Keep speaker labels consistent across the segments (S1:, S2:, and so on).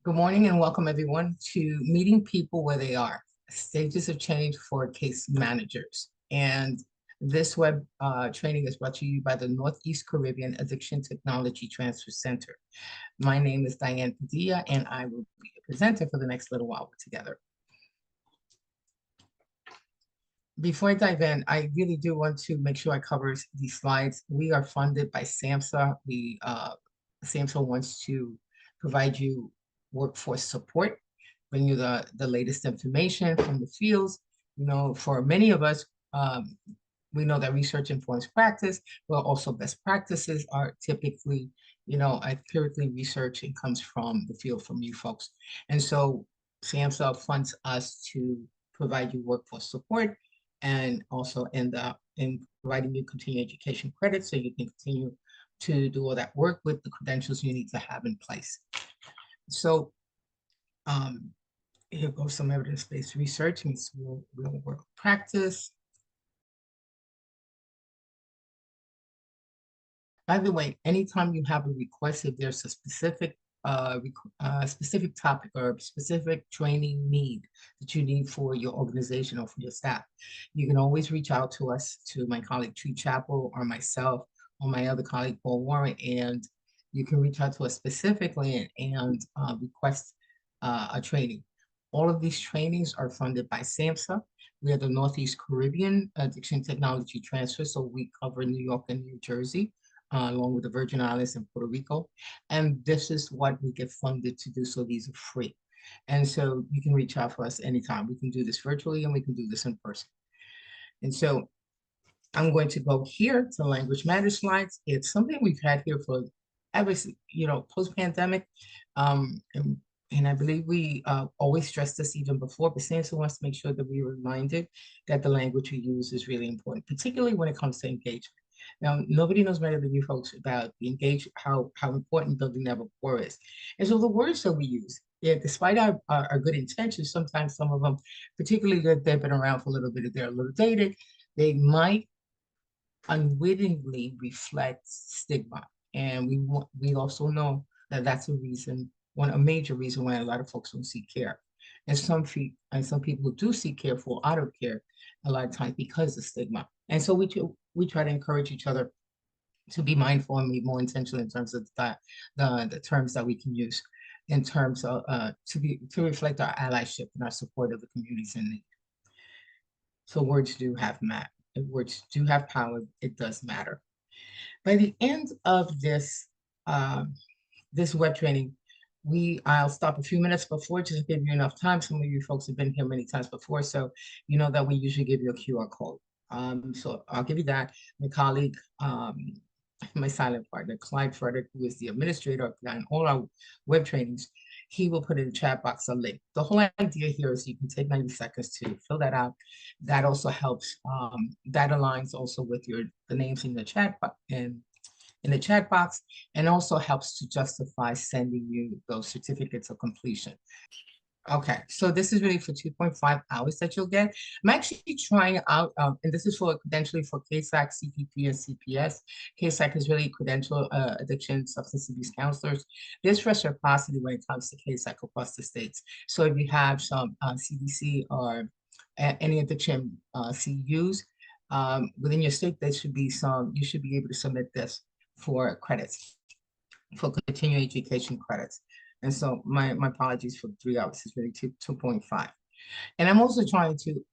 S1: Good morning and welcome everyone to Meeting People Where They Are, Stages of Change for Case Managers. And this web training is brought to you by the Northeast Caribbean Addiction Technology Transfer Center. My name is Diane Padilla and I will be the presenter for the next little while together. Before I dive in, I really do want to make sure I cover these slides. We are funded by SAMHSA. SAMHSA wants to provide you workforce support, bring you the latest information from the fields. You know, for many of us, we know that research informs practice, but also best practices are typically, empirically researched and comes from the field from you folks. And so SAMHSA funds us to provide you workforce support and also end up in providing you continuing education credits so you can continue to do all that work with the credentials you need to have in place. So here goes some evidence-based research means real work practice. By the way, anytime you have a request, if there's a specific topic or specific training need that you need for your organization or for your staff, you can always reach out to us, to my colleague Tree Chapel or myself or my other colleague Paul Warren, and you can reach out to us specifically and request a training. All of these trainings are funded by SAMHSA. We are the Northeast Caribbean Addiction Technology Transfer, so we cover New York and New Jersey, along with the Virgin Islands and Puerto Rico. And this is what we get funded to do, so these are free. And so you can reach out for us anytime. We can do this virtually and we can do this in person. And so I'm going to go here to language matters slides. It's something we've had here for ever, post-pandemic. And I believe we always stress this even before, but SAMHSA wants to make sure that we're reminded that the language we use is really important, particularly when it comes to engagement. Now, nobody knows better than you folks about the how important building that rapport is. And so the words that we use, despite our good intentions, sometimes some of them, particularly that they've been around for a little bit, they're a little dated, they might unwittingly reflect stigma. And we also know that that's a major reason why a lot of folks don't seek care. And some people who do seek care fall out of care a lot of times because of stigma. And so we try to encourage each other to be mindful and be more intentional in terms of the terms that we can use in terms of to reflect our allyship and our support of the communities in need. So words do have words do have power. It does matter. By the end of this this web training, I'll stop a few minutes before just to give you enough time. Some of you folks have been here many times before, so you know that we usually give you a QR code. So I'll give you that. My colleague, my silent partner, Clyde Frederick, who is the administrator behind all our web trainings, he will put in the chat box a link. The whole idea here is you can take 90 seconds to fill that out. That also helps. That aligns also with the names in the chat box, and also helps to justify sending you those certificates of completion. Okay, so this is really for 2.5 hours that you'll get. I'm actually trying out, and this is for credentialing for KSAC, CPP, and CPS. KSAC is really credential addiction substance abuse counselors. There's reciprocity when it comes to KSAC across the states. So if you have some CDC or any addiction CUs within your state, you should be able to submit this for credits, for continuing education credits. And so my apologies for 3 hours. It's really 2.5. And I'm also trying to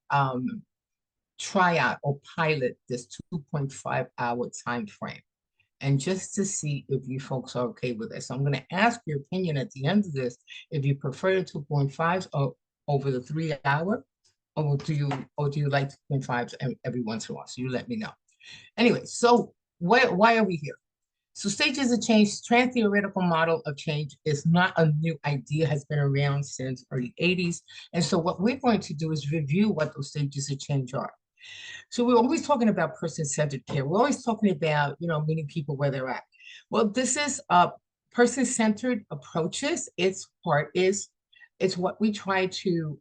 S1: try out or pilot this 2.5 hour time frame. And just to see if you folks are okay with it. So I'm going to ask your opinion at the end of this, if you prefer 2.5s or over the 3 hour, or do you like 2.5s every once in a while? So you let me know. Anyway, so why are we here? So stages of change, transtheoretical model of change is not a new idea, has been around since early 80s. And so what we're going to do is review what those stages of change are. So we're always talking about person-centered care. We're always talking about, meeting people where they're at. Well, this is person-centered approaches. It's what we try to,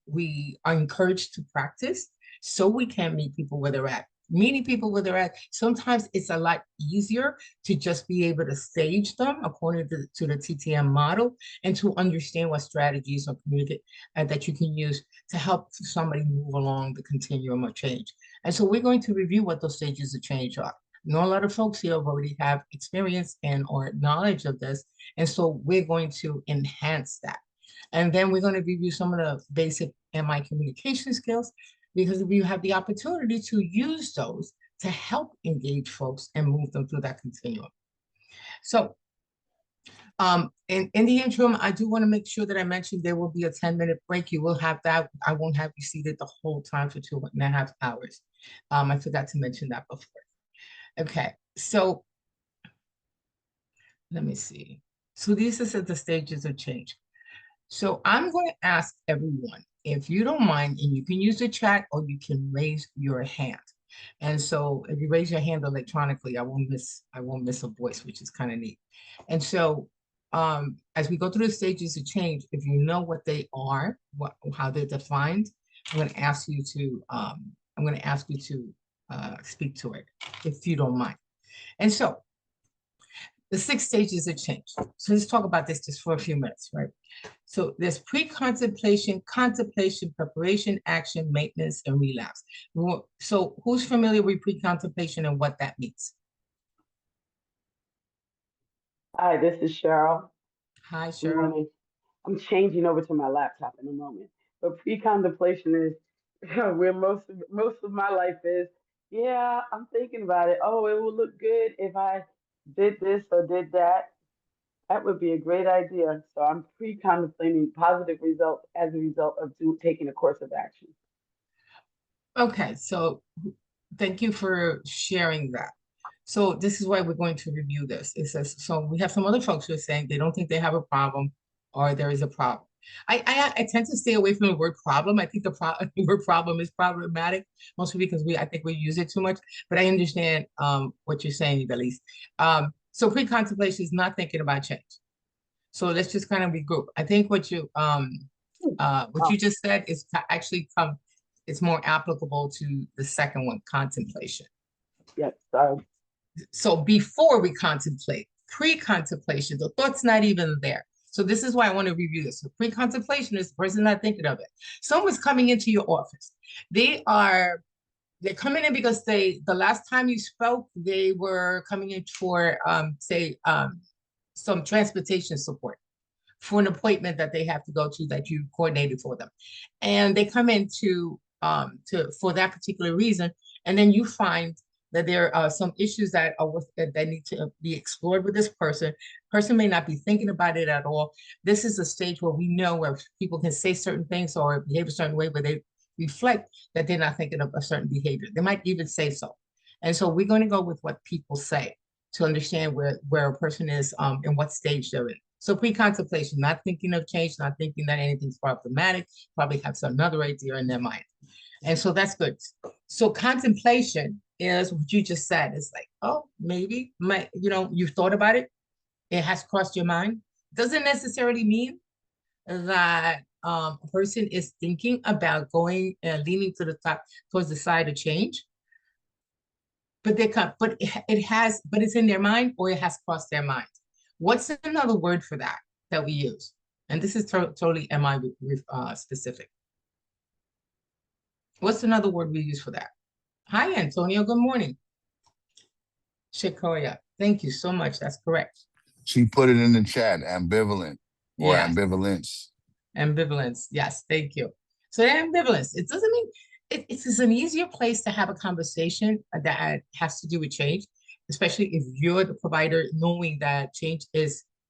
S1: we are encouraged to practice so we can meet people where they're at. meeting people where they're at. Sometimes it's a lot easier to just be able to stage them according to the TTM model and to understand what strategies or communicate that you can use to help somebody move along the continuum of change. And so we're going to review what those stages of change are. I know a lot of folks here already have experience and or knowledge of this, and so we're going to enhance that. And then we're going to review some of the basic MI communication skills, because we have the opportunity to use those to help engage folks and move them through that continuum. So in the interim, I do want to make sure that I mentioned there will be a 10-minute break. You will have that. I won't have you seated the whole time for 2.5 hours. I forgot to mention that before. Okay, so let me see. So these are the stages of change. So I'm going to ask everyone, if you don't mind, and you can use the chat or you can raise your hand. And so if you raise your hand electronically, I won't miss a voice, which is kind of neat. And so as we go through the stages of change, if you know what they are, how they're defined, I'm going to ask you to speak to it, if you don't mind. And so the 6 stages of change. So let's talk about this just for a few minutes, right? So there's pre-contemplation, contemplation, preparation, action, maintenance, and relapse. So who's familiar with pre-contemplation and what that means?
S2: Hi, this is Cheryl.
S1: Hi, Cheryl.
S2: I'm changing over to my laptop in a moment. But pre-contemplation is where most of my life is. Yeah, I'm thinking about it. Oh, it will look good if I did this or did that. That would be a great idea. So I'm pre-contemplating positive results as a result of taking a course of action.
S1: Okay, so thank you for sharing that. So this is why we're going to review this. It says, so we have some other folks who are saying they don't think they have a problem or there is a problem. I tend to stay away from the word problem. I think the word problem is problematic, mostly because I think we use it too much, but I understand what you're saying, at least. So pre-contemplation is not thinking about change. So let's just kind of regroup. I think what you just said is actually it's more applicable to the second one, contemplation.
S2: Yes, sorry.
S1: So before we contemplate, pre-contemplation, the thought's not even there. So this is why I want to review this. So pre-contemplation is the person not thinking of it. Someone's coming into your office. They're coming in because the last time you spoke, they were coming in for some transportation support for an appointment that they have to go to that you coordinated for them. And they come in for that particular reason. And then you find that there are some issues that need to be explored with this person. Person may not be thinking about it at all. This is a stage where we know where people can say certain things or behave a certain way where they reflect that they're not thinking of a certain behavior. They might even say so. And so we're going to go with what people say to understand where a person is and what stage they're in. So pre-contemplation, not thinking of change, not thinking that anything's problematic, probably have some other idea in their mind. And so that's good. So contemplation is what you just said. It's like, oh, maybe, you've thought about it. It has crossed your mind. Doesn't necessarily mean that a person is thinking about going leaning to the top towards the side of change. But it's in their mind or it has crossed their mind. What's another word for that we use? And this is totally MI specific. What's another word we use for that? Hi, Antonio. Good morning. Shikoya. Thank you so much. That's correct.
S3: She put it in the chat, ambivalent or
S1: yes.
S3: ambivalence.
S1: Ambivalence. Yes, thank you. So ambivalence, it doesn't mean it's an easier place to have a conversation that has to do with change, especially if you're the provider, knowing that change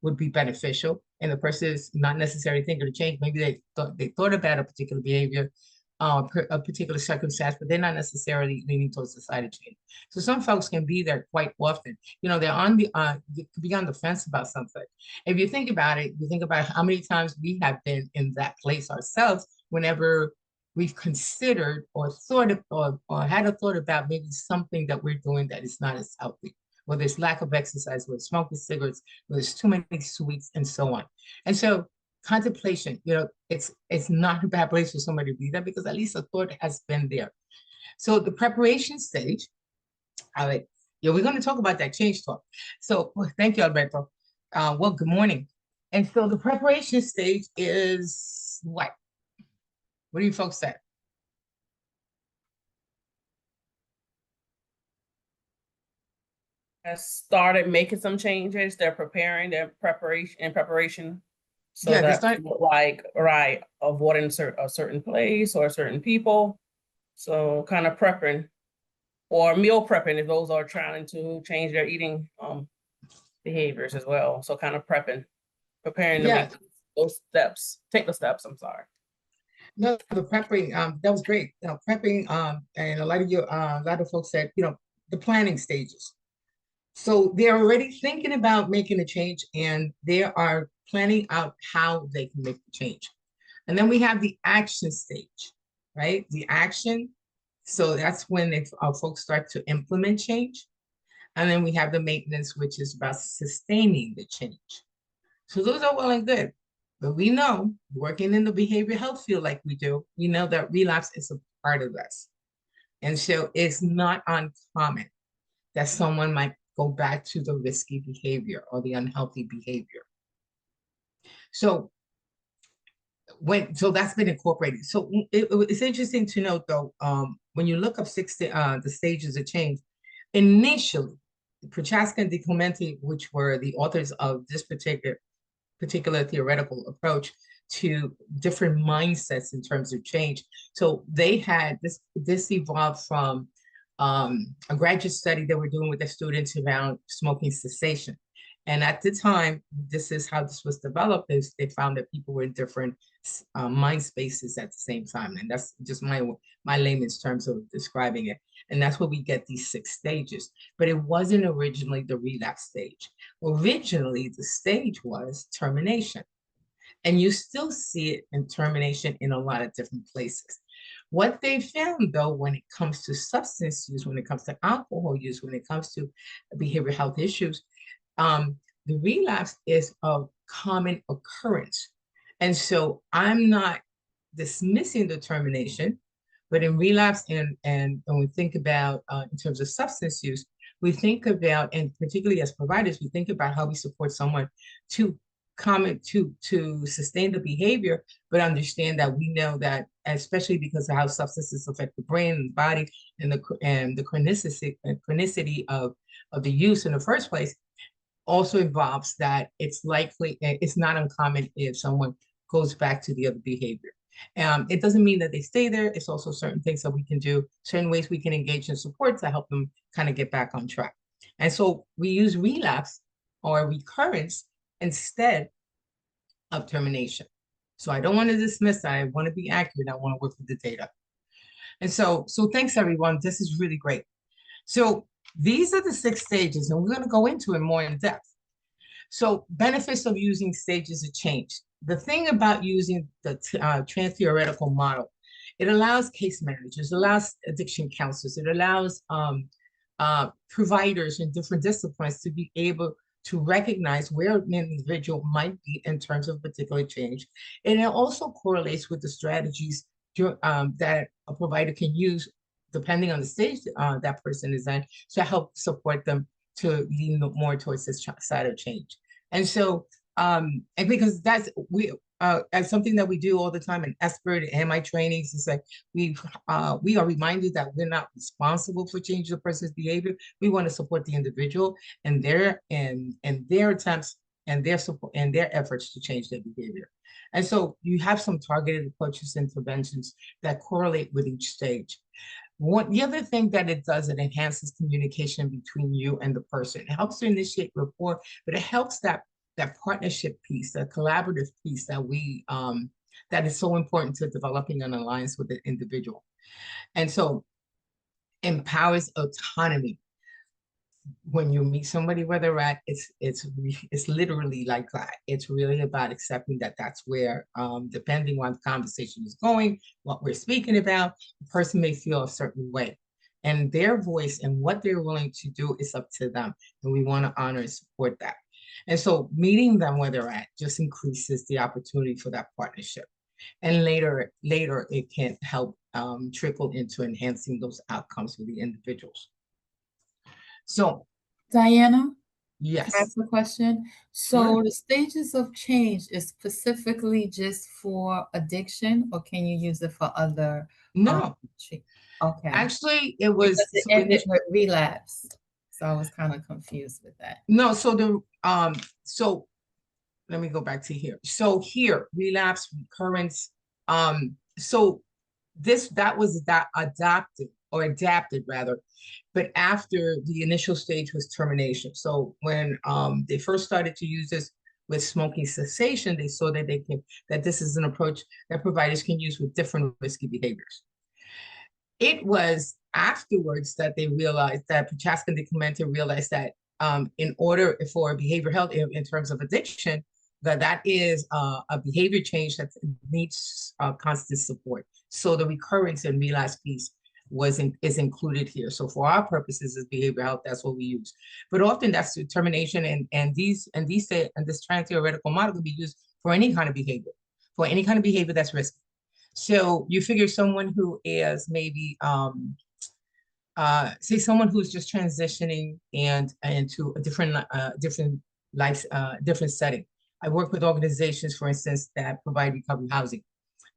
S1: would be beneficial and the person is not necessarily thinking of change. Maybe they thought about a particular behavior, a particular circumstance, but they're not necessarily leaning towards the side of change. So some folks can be there quite often. They're they could be on the fence about something. If you think about it, you think about how many times we have been in that place ourselves whenever we've considered or thought of, or had a thought about maybe something that we're doing that is not as healthy, whether it's lack of exercise, whether it's smoking cigarettes, whether it's too many sweets, and so on. And so contemplation, it's not a bad place for somebody to be there because at least a thought has been there. So the preparation stage, all right, yeah, we're going to talk about that change talk. So thank you, Alberto. Well, good morning. And so the preparation stage is what? What do you folks say?
S4: Has started making some changes. They're preparing their preparation. So
S1: Yeah, they
S4: that's
S1: start.
S4: like, right, avoiding a certain place or certain people. So kind of prepping or meal prepping if those are trying to change their eating behaviors as well. So kind of preparing to
S1: Yeah.
S4: make those steps, take the steps, I'm sorry.
S1: No, the prepping, that was great. Prepping, and a lot of folks said, the planning stages. So they're already thinking about making a change and they are planning out how they can make the change. And then we have the action stage, right? The action. So that's when folks start to implement change. And then we have the maintenance, which is about sustaining the change. So those are well and good. But we know, working in the behavioral health field like we do, we know that relapse is a part of this. And so it's not uncommon that someone might go back to the risky behavior or the unhealthy behavior. So that's been incorporated. So it's interesting to note though, when you look up the stages of change, initially, Prochaska and DiClemente, which were the authors of this particular theoretical approach to different mindsets in terms of change. So they had this evolved from a graduate study that we're doing with the students around smoking cessation. And at the time, this is how this was developed, is they found that people were in different mind spaces at the same time. And that's just my layman's terms of describing it. And that's where we get these 6 stages. But it wasn't originally the relapse stage. Originally, the stage was termination. And you still see it in termination in a lot of different places. What they found, though, when it comes to substance use, when it comes to alcohol use, when it comes to behavioral health issues, the relapse is a common occurrence. And so I'm not dismissing the termination, but in relapse and when we think about in terms of substance use, we think about, and particularly as providers, we think about how we support someone to sustain the behavior, but understand that we know that, especially because of how substances affect the brain and the body and the chronicity of the use in the first place, also involves that it's not uncommon if someone goes back to the other behavior. It doesn't mean that they stay there. It's also certain things that we can do, certain ways we can engage in support to help them kind of get back on track. And so we use relapse or recurrence instead of termination. So I don't want to dismiss that. I want to be accurate. I want to work with the data. And so thanks everyone. This is really great. So these are the 6 stages, and we're going to go into it more in depth. So benefits of using stages of change. The thing about using the Transtheoretical Model, it allows case managers, it allows addiction counselors, it allows providers in different disciplines to be able to recognize where an individual might be in terms of particular change. And it also correlates with the strategies that a provider can use depending on the stage that person is in, to help support them to lean more towards this side of change. And so, and because that's as something that we do all the time in ESPERT and my trainings, is like we are reminded that we're not responsible for changing the person's behavior. We want to support the individual and their attempts and their support and their efforts to change their behavior. And so you have some targeted approaches, interventions that correlate with each stage. The other thing that it does, it enhances communication between you and the person. It helps to initiate rapport, but it helps that partnership piece, that collaborative piece that is so important to developing an alliance with the individual. And so empowers autonomy. When you meet somebody where they're at, it's literally like that. It's really about accepting that that's where, depending on the conversation is going, what we're speaking about, the person may feel a certain way. And their voice and what they're willing to do is up to them. And we want to honor and support that. And so meeting them where they're at just increases the opportunity for that partnership. And later it can help trickle into enhancing those outcomes for the individuals. So,
S5: Diana, can I
S1: yes.
S5: ask a question? So the stages of change is specifically just for addiction, or can you use it for other?
S1: No,
S5: Okay.
S1: actually, it was
S5: Because it ended with relapse, so I was kind of confused with that.
S1: no. So so let me go back to here. So here, relapse, recurrence. So that was adapted rather, but after the initial stage was termination. So when they first started to use this with smoking cessation, they saw that this is an approach that providers can use with different risky behaviors. It was afterwards that they realized that Prochaska and DiClemente realized that in order for behavioral health in terms of addiction, that is a behavior change that needs constant support. So the recurrence and relapse piece is included here. So for our purposes as behavioral health, that's what we use. But often that's determination, and this transtheoretical model can be used for any kind of behavior, that's risky. So you figure someone who is maybe say someone who's just transitioning and into a different life, different setting. I work with organizations, for instance, that provide recovery housing.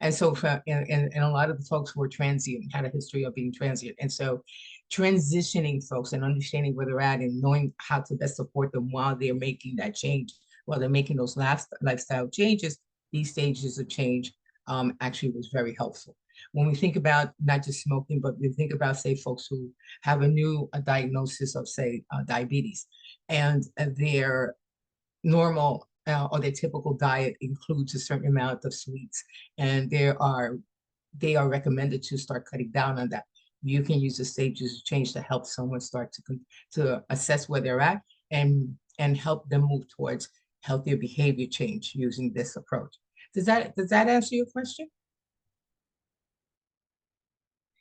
S1: And so and a lot of the folks who were transient had a history of being transient. And so transitioning folks and understanding where they're at and knowing how to best support them while they're making that change, while they're making those lifestyle changes, these stages of change actually was very helpful. When we think about not just smoking, but we think about, say, folks who have a diagnosis of, say, diabetes, and their normal or their typical diet includes a certain amount of sweets, and they are recommended to start cutting down on that. You can use the stages of change to help someone start to assess where they're at and help them move towards healthier behavior change using this approach. Does that answer your question?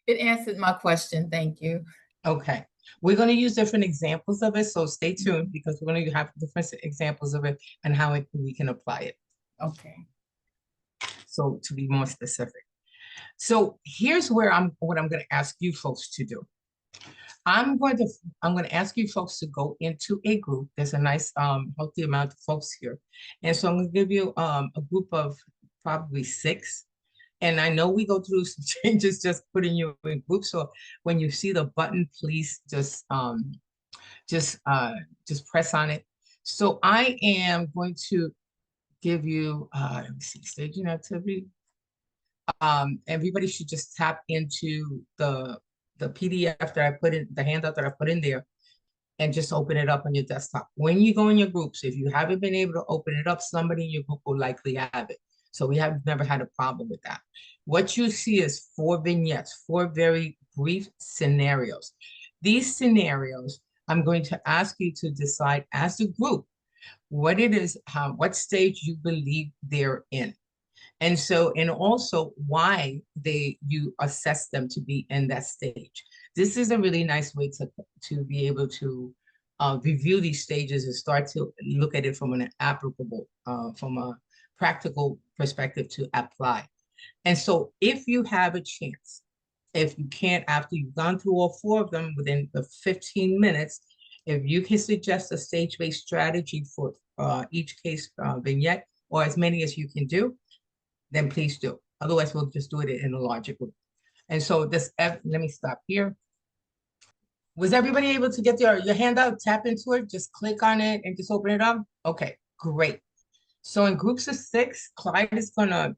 S5: It answered my question. Thank you.
S1: Okay. We're going to use different examples of it, so stay tuned because we're going to have different examples of it and how we can apply it.
S5: Okay.
S1: So to be more specific. So here's what I'm going to ask you folks to do. I'm going to ask you folks to go into a group. There's a nice healthy amount of folks here. And so I'm going to give you a group of probably 6. And I know we go through some changes just putting you in groups. So when you see the button, please just press on it. So I am going to give you, let me see, staging activity. Everybody should just tap into the PDF that I put in, the handout that I put in there, and just open it up on your desktop. When you go in your groups, if you haven't been able to open it up, somebody in your group will likely have it. So we have never had a problem with that. What you see is 4 vignettes, 4 very brief scenarios. These scenarios, I'm going to ask you to decide as a group what it is, what stage you believe they're in. And so, and also why you assess them to be in that stage. This is a really nice way to be able to review these stages and start to look at it from an applicable, from a practical perspective to apply. And so if you have a chance, if you can't, after you've gone through all 4 of them within the 15 minutes, if you can suggest a stage-based strategy for each case vignette, or as many as you can do, then please do. Otherwise, we'll just do it in a larger group. And so let me stop here. Was everybody able to get your handout, tap into it, just click on it and just open it up? Okay, great. So in groups of 6, Clyde is going to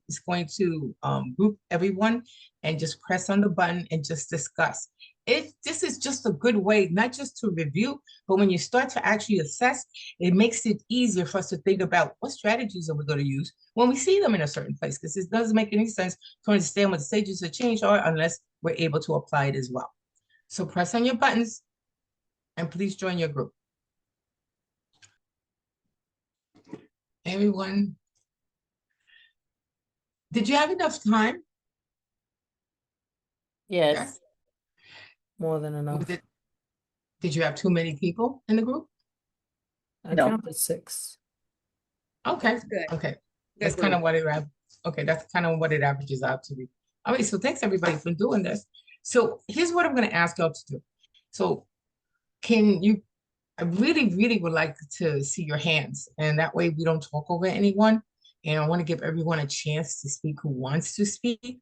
S1: group everyone and just press on the button and just discuss. This is just a good way, not just to review, but when you start to actually assess, it makes it easier for us to think about what strategies are we going to use when we see them in a certain place, because it doesn't make any sense to understand what the stages of change are unless we're able to apply it as well. So press on your buttons and please join your group. Everyone, did you have enough time?
S4: Yes. More than enough.
S1: Did you have too many people in the group?
S4: I counted 6.
S1: Okay. That's good. Okay. That's kind of what it averages out to be. All right, so thanks everybody for doing this. So here's what I'm going to ask y'all to do. So can you, I really, really would like to see your hands, and that way we don't talk over anyone. And I want to give everyone a chance to speak who wants to speak.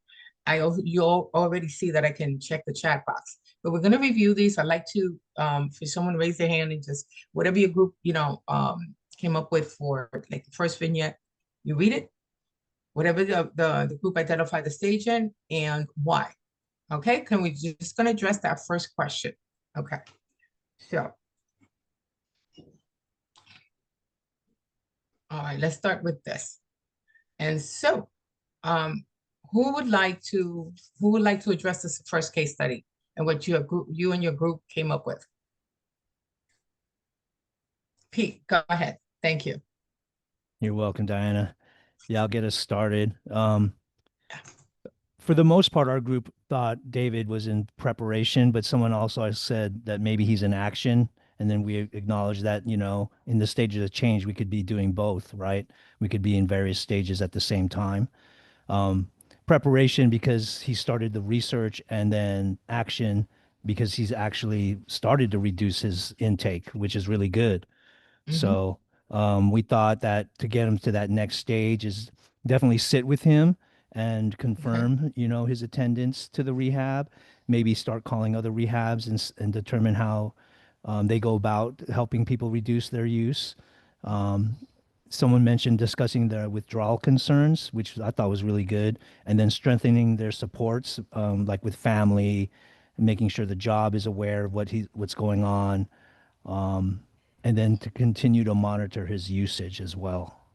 S1: You'll already see that I can check the chat box, but we're going to review these. I'd like to, for someone raise their hand and just whatever your group, came up with for like the first vignette, you read it, whatever the group identified the stage in and why. Okay, can we just going to address that first question? Okay, so. All right, let's start with this. And so, who would like to address this first case study and what you and your group came up with? Pete, go ahead. Thank you.
S6: You're welcome, Diana. Yeah, I'll get us started. For the most part, our group thought David was in preparation, but someone also said that maybe he's in action. And then we acknowledge that, in the stages of change, we could be doing both, right? We could be in various stages at the same time. Preparation because he started the research, and then action because he's actually started to reduce his intake, which is really good. So we thought that to get him to that next stage is definitely sit with him and confirm, his attendance to the rehab, maybe start calling other rehabs and determine how they go about helping people reduce their use. Someone mentioned discussing their withdrawal concerns, which I thought was really good, and then strengthening their supports, like with family, making sure the job is aware of what's going on, and then to continue to monitor his usage as well.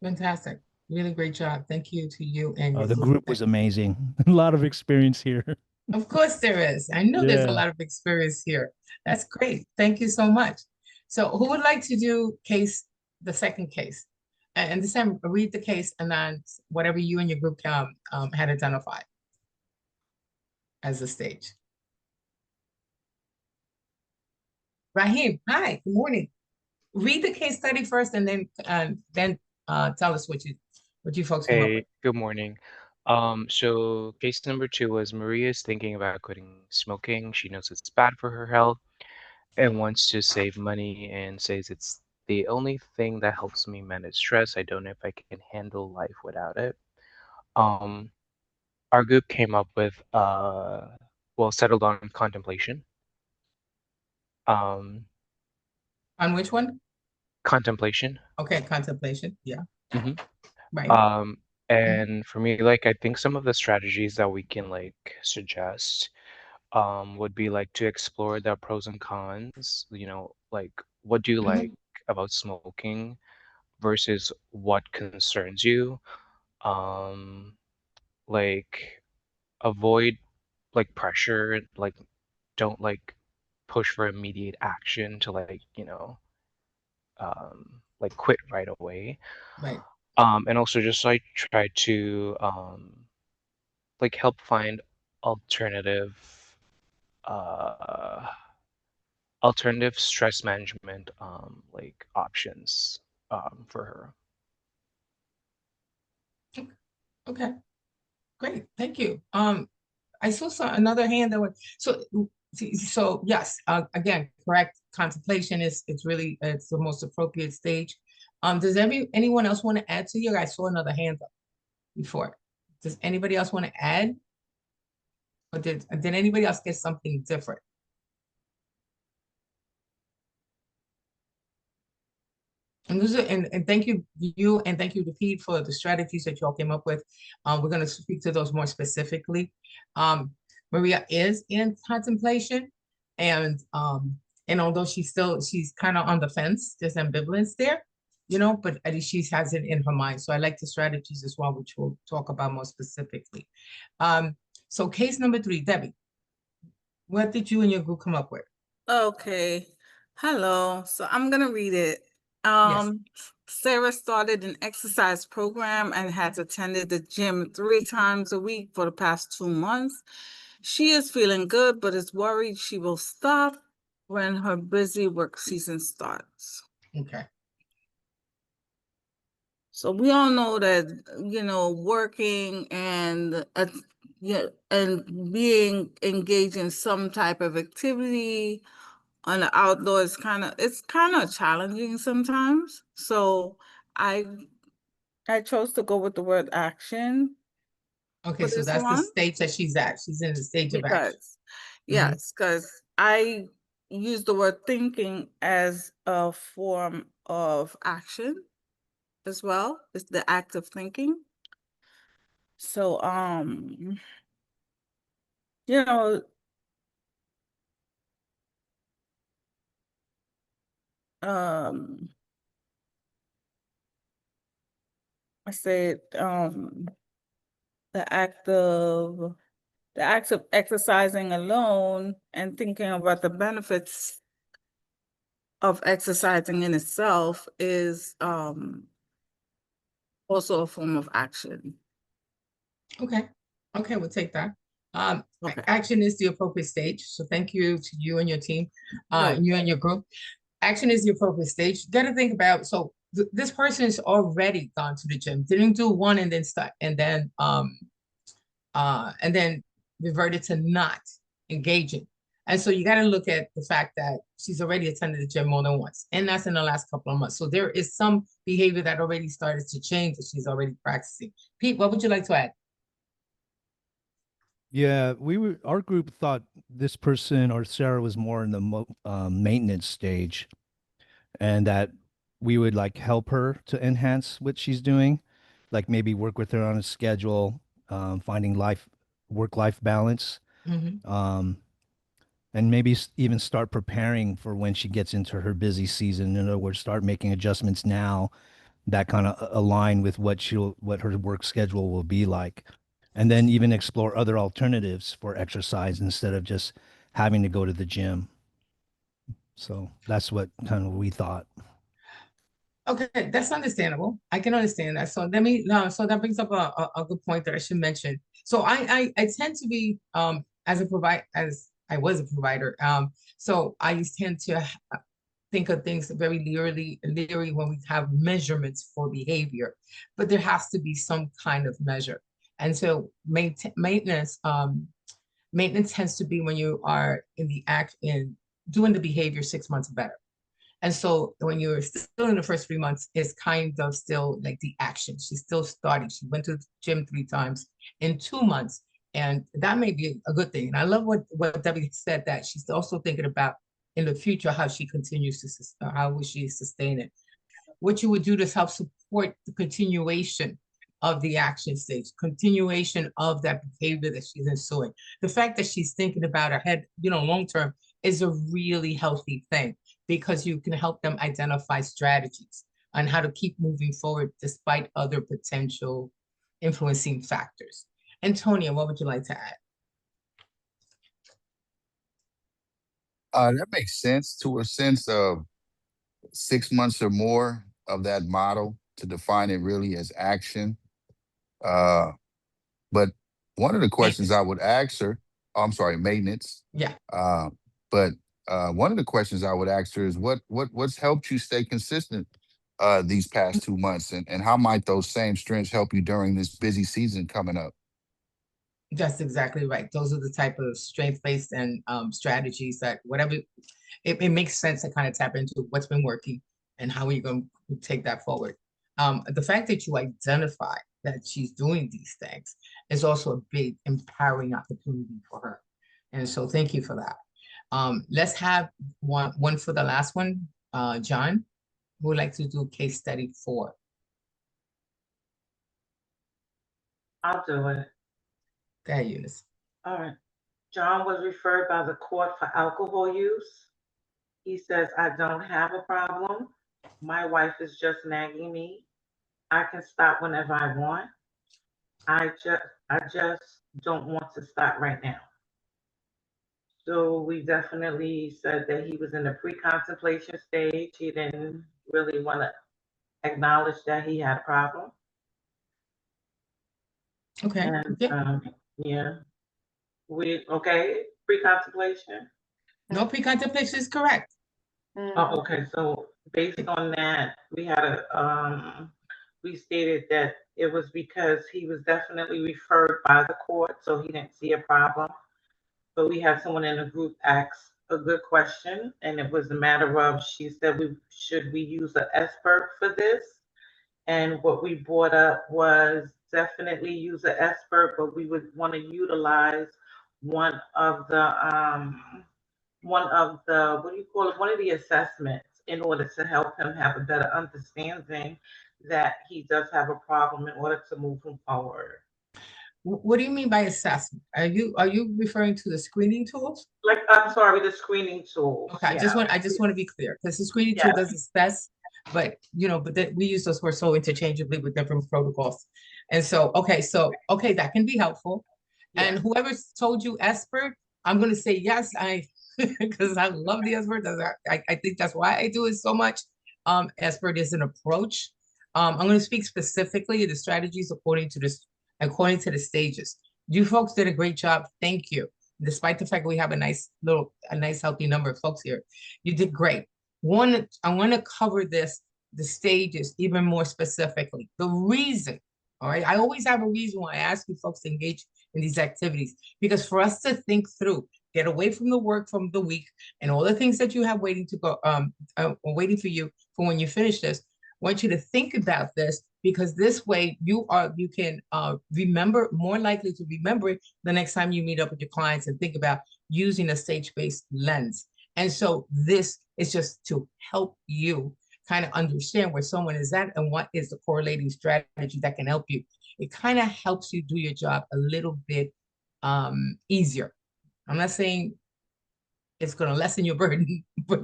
S1: Fantastic. Really great job. Thank you to you and your
S6: The group was amazing. A lot of experience here.
S1: Of course there is. I know there's a lot of experience here. That's great. Thank you so much. So who would like to do the second case? And this time, read the case and then whatever you and your group had identified as the stage. Rahim, hi, good morning. Read the case study first and then tell us what you folks came up with.
S7: Hey, good morning. So case number 2 was Maria is thinking about quitting smoking. She knows it's bad for her health and wants to save money and says it's the only thing that helps me manage stress. I don't know if I can handle life without it. Um, our group came up with settled on contemplation.
S1: On which one?
S7: Contemplation.
S1: Okay, contemplation. Yeah. Right.
S7: And for me, like I think some of the strategies that we can suggest would be to explore the pros and cons, like what do you like about smoking versus what concerns you. Like avoid pressure, don't push for immediate action to quit right away.
S1: Right.
S7: And also just try to help find alternative uh alternative stress management options for her.
S1: Okay, great, thank you. I saw another hand that was so yes, again, correct. Contemplation it's really it's the most appropriate stage. Does anyone else want to add to you? I saw another hand up before. Does anybody else want to add? Or did anybody else get something different? And thank you and thank you to Pete for the strategies that y'all came up with. We're going to speak to those more specifically. Maria is in contemplation, and although she's kind of on the fence, there's ambivalence there, but at least she has it in her mind. So I like the strategies as well, which we'll talk about more specifically. So case number 3, Debbie, what did you and your group come up with?
S8: Okay. Hello. So I'm gonna read it.
S1: Yes.
S8: Sarah started an exercise program and has attended the gym 3 times a week for the past 2 months. She is feeling good, but is worried she will stop when her busy work season starts.
S1: Okay.
S8: So we all know that, working and, Yeah, and being engaged in some type of activity on the outdoor is it's kind of challenging sometimes. So I chose to go with the word action
S1: Okay,
S8: for
S1: so
S8: this
S1: that's the
S8: one
S1: stage that she's at. She's in the stage of action.
S8: because yes, because I use the word thinking as a form of action as well. It's the act of thinking. So you know, I said the act of exercising alone and thinking about the benefits of exercising in itself is also a form of action.
S1: Okay. Okay, we'll take that.
S8: Okay.
S1: Action is the appropriate stage. So thank you to you and your team,
S8: No.
S1: you and your group. Action is the appropriate stage. You got to think about, so this person is already gone to the gym, didn't do one and then start, and then reverted to not engaging. And so you got to look at the fact that she's already attended the gym more than once, and that's in the last couple of months. So there is some behavior that already started to change that she's already practicing. Pete, what would you like to add?
S6: Yeah, our group thought this person or Sarah was more in the maintenance stage, and that we would like help her to enhance what she's doing, like maybe work with her on a schedule, finding work-life balance, um, and maybe even start preparing for when she gets into her busy season. In other words, start making adjustments now that kind of align with what her work schedule will be like, and then even explore other alternatives for exercise instead of just having to go to the gym. So that's what kind of we thought.
S1: Okay, that's understandable. I can understand that. So so that brings up a good point that I should mention. So I tend to be as I was a provider. So I tend to think of things very leery when we have measurements for behavior, but there has to be some kind of measure. And so maintenance tends to be when you are in the act in doing the behavior 6 months better. And so when you're still in the first 3 months, it's kind of still like the action. She's still starting. She went to the gym 3 times in 2 months. And that may be a good thing. And I love what Debbie said, that she's also thinking about in the future how she continues to, how will she sustain it. What you would do to help support the continuation of the action stage, continuation of that behavior that she's ensuing. The fact that she's thinking about her head, long term is a really healthy thing, because you can help them identify strategies on how to keep moving forward despite other potential influencing factors. Antonia, what would you like to add?
S3: That makes sense to a sense of 6 months or more of that model to define it really as action. But one of the questions I would ask her, I'm sorry, maintenance.
S1: Yeah.
S3: But one of the questions I would ask her is what's helped you stay consistent these past 2 months, and how might those same strengths help you during this busy season coming up?
S1: That's exactly right. Those are the type of strength-based and strategies that whatever, it makes sense to kind of tap into what's been working and how are you going to take that forward. The fact that you identify that she's doing these things is also a big empowering opportunity for her. And so thank you for that. Let's have one for the last one. John, who would like to do case study 4?
S9: I'll do it.
S1: Go ahead, Eunice.
S9: All right. John was referred by the court for alcohol use. He says, I don't have a problem. My wife is just nagging me. I can stop whenever I want. I just don't want to stop right now. So we definitely said that he was in the pre-contemplation stage. He didn't really want to acknowledge that he had a problem.
S1: Okay.
S9: And
S1: Yeah.
S9: yeah. Pre-contemplation.
S1: No, pre-contemplation is correct.
S9: Oh, okay. So based on that, we had we stated that it was because he was definitely referred by the court, so he didn't see a problem. But we had someone in the group ask a good question, and it was a matter of, she said, should we use an expert for this? And what we brought up was definitely use an expert, but we would want to utilize one of the what do you call it? One of the assessments, in order to help him have a better understanding that he does have a problem, in order to move him forward.
S1: What do you mean by assessment? Are you referring to the screening tools?
S9: Like, I'm sorry, the screening tools.
S1: Okay, I just want to be clear, because the screening tool does assess, but we use those words so interchangeably with different protocols. And so, okay, that can be helpful. Yeah. And whoever told you expert, I'm going to say yes, because I love the expert. I think that's why I do it so much. Expert is an approach. I'm going to speak specifically of the strategies according to the stages. You folks did a great job. Thank you. Despite the fact that we have a nice healthy number of folks here, you did great. I want to cover the stages even more specifically. The reason, all right, I always have a reason why I ask you folks to engage in these activities, because for us to think through, get away from the work from the week and all the things that you have waiting to go, waiting for you for when you finish this. I want you to think about this, because this way you can remember, more likely to remember it the next time you meet up with your clients, and think about using a stage-based lens. And so this is just to help you kind of understand where someone is at and what is the correlating strategy that can help you. It kind of helps you do your job a little bit easier. I'm not saying it's going to lessen your burden, but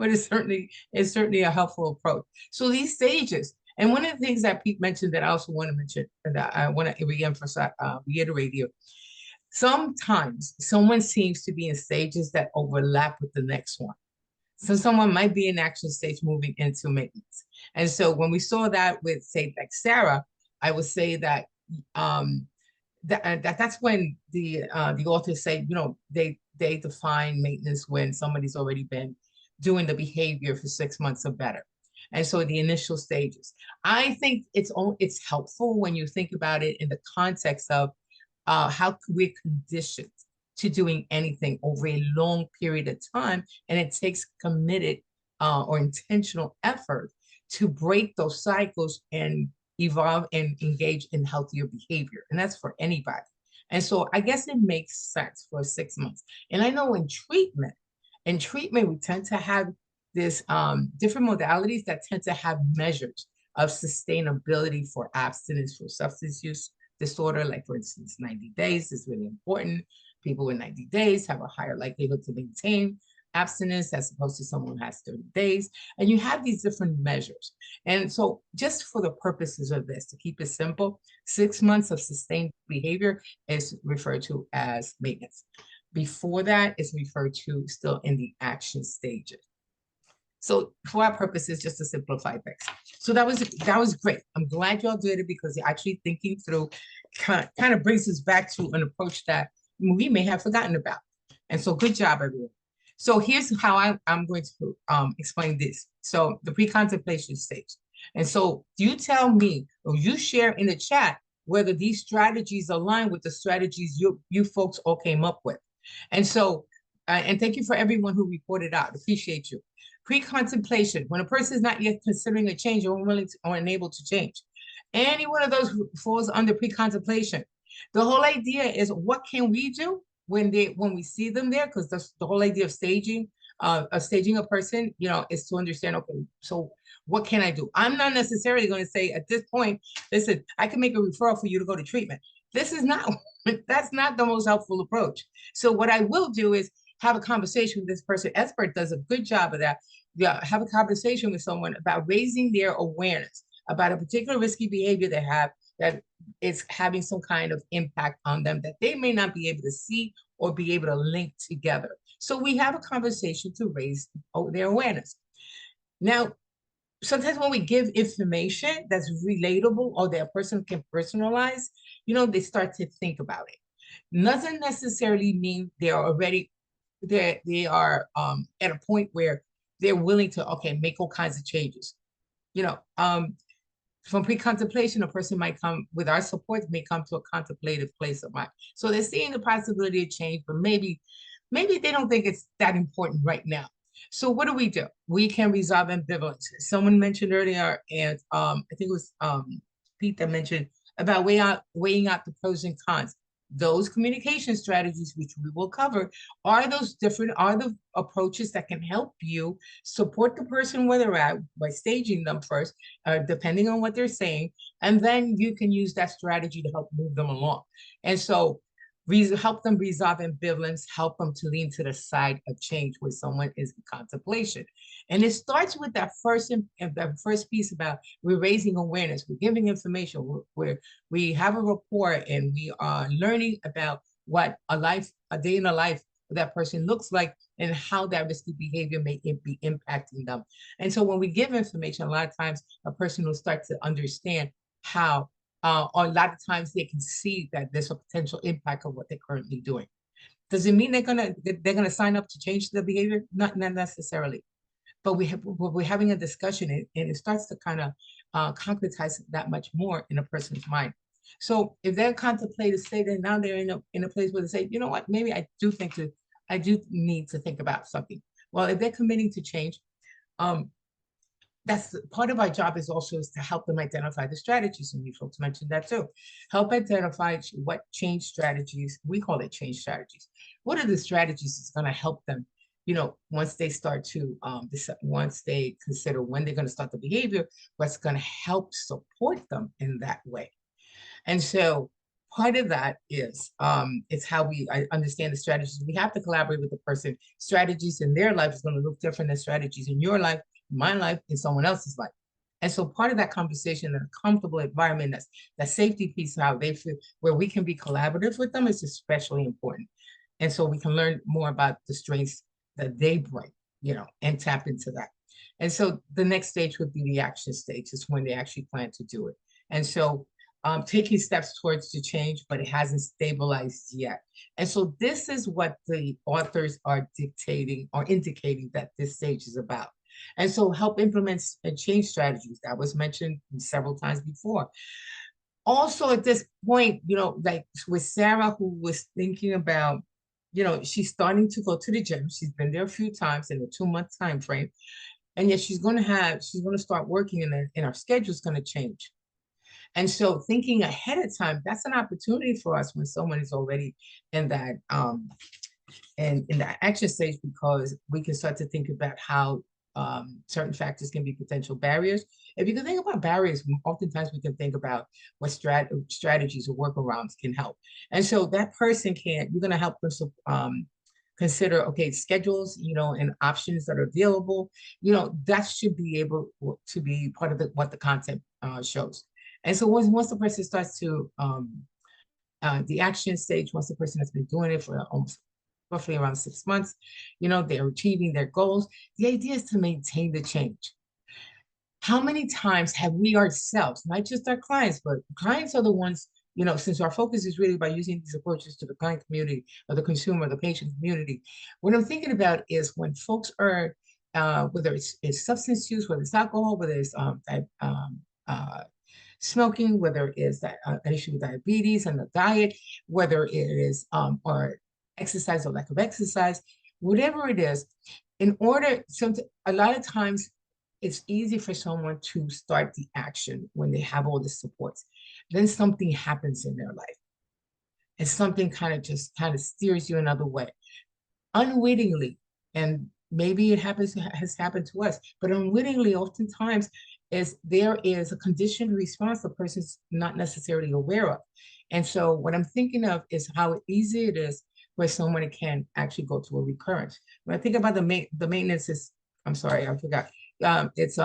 S1: it's certainly a helpful approach. So these stages, and one of the things that Pete mentioned that I also want to mention, and that I want to reiterate here, sometimes someone seems to be in stages that overlap with the next one. So someone might be in action stage moving into maintenance. And so when we saw that with, say, like Sarah, I would say that that's when the authors say, they define maintenance when somebody's already been doing the behavior for 6 months or better. And so the initial stages, I think it's helpful when you think about it in the context of how we're conditioned to doing anything over a long period of time, and it takes committed or intentional effort to break those cycles and evolve and engage in healthier behavior. And that's for anybody. And so I guess it makes sense for 6 months. And I know in treatment, we tend to have this different modalities that tend to have measures of sustainability for abstinence for substance use disorder. Like, for instance, 90 days is really important. People in 90 days have a higher likelihood to maintain abstinence as opposed to someone who has 30 days. And you have these different measures. And so just for the purposes of this, to keep it simple, 6 months of sustained behavior is referred to as maintenance. Before that, it's referred to still in the action stages. So for our purposes, just to simplify things. So that was great. I'm glad y'all did it, because actually thinking through kind of brings us back to an approach that we may have forgotten about. And so good job, everyone. So here's how I'm going to explain this. So the pre-contemplation stage. And so you tell me, or you share in the chat, whether these strategies align with the strategies you folks all came up with. And so, and thank you for everyone who reported out. Appreciate you. Pre-contemplation, when a person is not yet considering a change or unwilling or unable to change. Any one of those falls under pre-contemplation. The whole idea is, what can we do when we see them there? Because the whole idea of staging a person, is to understand, okay, so what can I do? I'm not necessarily going to say at this point, listen, I can make a referral for you to go to treatment. That's not the most helpful approach. So what I will do is have a conversation with this person. Expert does a good job of that. Have a conversation with someone about raising their awareness about a particular risky behavior they have that is having some kind of impact on them that they may not be able to see or be able to link together. So we have a conversation to raise their awareness. Now, sometimes when we give information that's relatable or that a person can personalize, they start to think about it. Doesn't necessarily mean they are at a point where they're willing to, make all kinds of changes. From pre-contemplation, a person might come, with our support, may come to a contemplative place of mind. So they're seeing the possibility of change, but maybe they don't think it's that important right now. So what do? We can resolve ambivalence. Someone mentioned earlier, and I think it was Pete that mentioned about weighing out the pros and cons. Those communication strategies, which we will cover, are the approaches that can help you support the person where they're at by staging them first, depending on what they're saying, and then you can use that strategy to help move them along. And so help them resolve ambivalence, help them to lean to the side of change where someone is in contemplation. And it starts with that first piece about we're raising awareness, we're giving information, we have a rapport, and we are learning about what a day in the life of that person looks like and how that risky behavior may be impacting them. And so when we give information, a lot of times a person will start to understand how or a lot of times they can see that there's a potential impact of what they're currently doing. Does it mean they're gonna sign up to change their behavior? Not necessarily, but we're having a discussion, and it starts to kind of concretize that much more in a person's mind. So if they're contemplative state, and now they're in a place where they say, you know what, maybe I do need to think about something. Well, if they're committing to change, that's part of our job is to help them identify the strategies. And you folks mentioned that too. Help identify what change strategies, we call it change strategies. What are the strategies that's going to help them, once they start to, once they consider when they're going to start the behavior, what's going to help support them in that way. And so part of that is, it's how I understand the strategies. We have to collaborate with the person. Strategies in their life is going to look different than strategies in your life, my life, and someone else's life. And so part of that conversation in a comfortable environment, that safety piece, how they feel, where we can be collaborative with them, is especially important. And so we can learn more about the strengths that they bring, and tap into that. And so the next stage would be the action stage, is when they actually plan to do it. And so taking steps towards the change, but it hasn't stabilized yet. And so this is what the authors are dictating or indicating that this stage is about. And so help implement change strategies that was mentioned several times before. Also at this point, like with Sarah, who was thinking about, she's starting to go to the gym. She's been there a few times in a 2-month time frame. And yet she's going to start working, and our schedule is going to change. And so thinking ahead of time, that's an opportunity for us when someone is already in that in that action stage, because we can start to think about how certain factors can be potential barriers. If you can think about barriers, oftentimes we can think about what strategies or workarounds can help. And so that person you're going to help them consider, okay, schedules, and options that are available, that should be able to be part of what the content shows. And so once the person starts to the action stage, once the person has been doing it for almost roughly around 6 months, they're achieving their goals. The idea is to maintain the change. How many times have we ourselves, not just our clients, but clients are the ones, since our focus is really by using these approaches to the client community or the consumer, the patient community, what I'm thinking about is when folks are, whether it's substance use, whether it's alcohol, whether it's smoking, whether it is that an issue with diabetes and the diet, whether it is or exercise or lack of exercise, whatever it is, a lot of times it's easy for someone to start the action when they have all the supports. Then something happens in their life, and something kind of steers you another way, unwittingly. And maybe it has happened to us, but unwittingly, oftentimes, there is a conditioned response the person's not necessarily aware of. And so what I'm thinking of is how easy it is where someone can actually go to a recurrence. When I think about the maintenance is, I'm sorry, I forgot. It's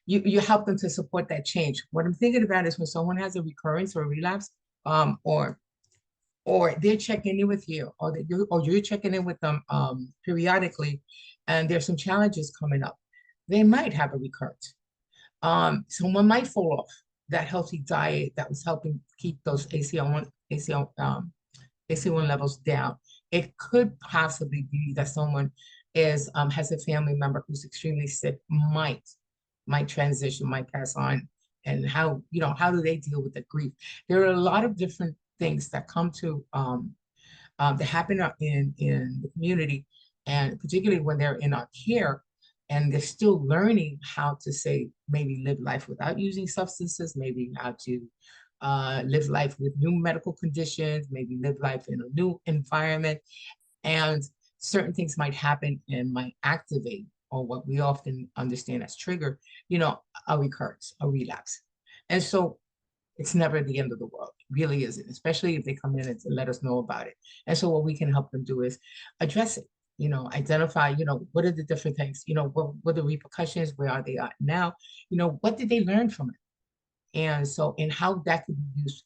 S1: you help them to support that change. What I'm thinking about is when someone has a recurrence or a relapse, or they're checking in with you, or you're checking in with them periodically, and there's some challenges coming up, they might have a recurrence. Someone might fall off that healthy diet that was helping keep those ACL1 levels down. It could possibly be that someone has a family member who's extremely sick, might transition, might pass on and how, how do they deal with the grief? There are a lot of different things that come to that happen in the community, and particularly when they're in our care, and they're still learning how to say, maybe live life without using substances, maybe how to live life with new medical conditions, maybe live life in a new environment. And certain things might happen and might activate, or what we often understand as trigger, a recurrence, a relapse. And so it's never the end of the world. It really isn't, especially if they come in and let us know about it. And so what we can help them do is address it, identify, what are the different things, what are the repercussions, where are they at now, what did they learn from it? And so, and how that could be used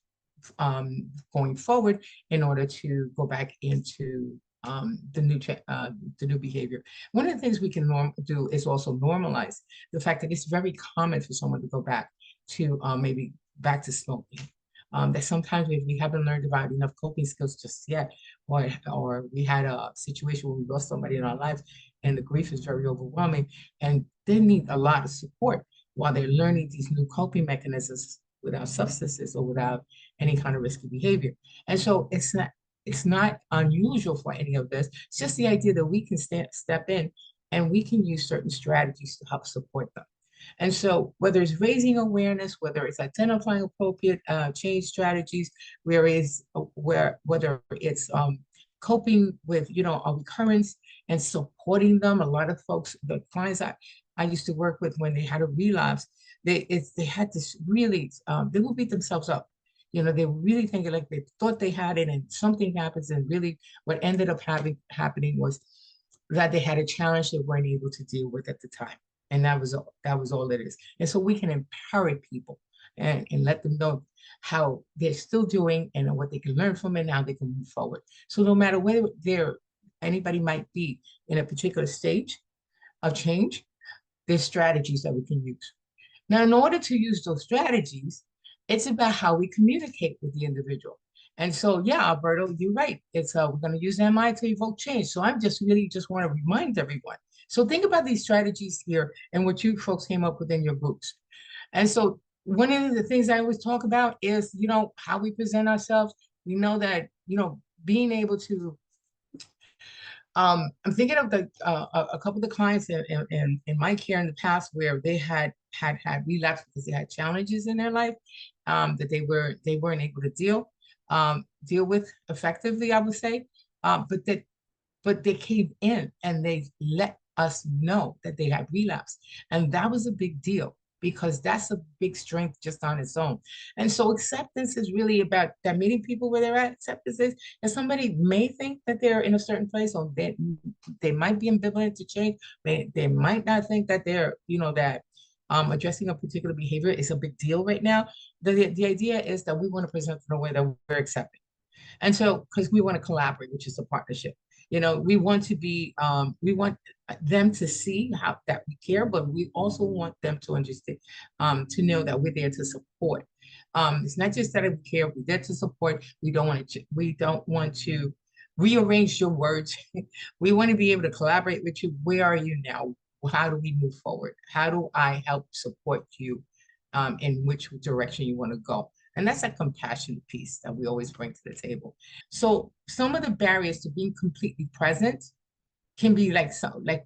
S1: going forward in order to go back into the new behavior. One of the things we can do is also normalize the fact that it's very common for someone to go back to maybe back to smoking. That sometimes if we haven't learned about enough coping skills just yet, or we had a situation where we lost somebody in our life and the grief is very overwhelming, and they need a lot of support while they're learning these new coping mechanisms without substances or without any kind of risky behavior. And so it's not unusual for any of this. It's just the idea that we can step in and we can use certain strategies to help support them. And so whether it's raising awareness, whether it's identifying appropriate change strategies, whether it's coping with, a recurrence and supporting them. A lot of folks, the clients I used to work with, when they had a relapse, they had this really, they would beat themselves up. They were really thinking like they thought they had it and something happens, and really what ended up happening was that they had a challenge they weren't able to deal with at the time. And that was all it is. And so we can empower people and let them know how they're still doing and what they can learn from it and how they can move forward. So no matter where anybody might be in a particular stage of change, there's strategies that we can use. Now, in order to use those strategies, it's about how we communicate with the individual. And so, yeah, Alberto, you're right. It's we're going to use MI to evoke change. So I'm just want to remind everyone. So think about these strategies here and what you folks came up with in your groups. And so one of the things I always talk about is, how we present ourselves. We know that, being able to, I'm thinking of a couple of the clients in my care in the past where they had relapse because they had challenges in their life that they weren't able to deal with effectively, I would say, but they came in and they let us know that they had relapse, and that was a big deal because that's a big strength just on its own. And so acceptance is really about that, meeting people where they're at. Acceptance is that somebody may think that they're in a certain place, or they might be ambivalent to change. They might not think that they're, that addressing a particular behavior is a big deal right now. The idea is that we want to present in a way that we're accepting. And so, because we want to collaborate, which is a partnership. We want to be, we want them to see how that we care, but we also want them to understand, to know that we're there to support. It's not just that we care, we're there to support. We don't want to rearrange your words. We want to be able to collaborate with you. Where are you now? How do we move forward? How do I help support you in which direction you want to go? And that's a compassion piece that we always bring to the table. So some of the barriers to being completely present can be like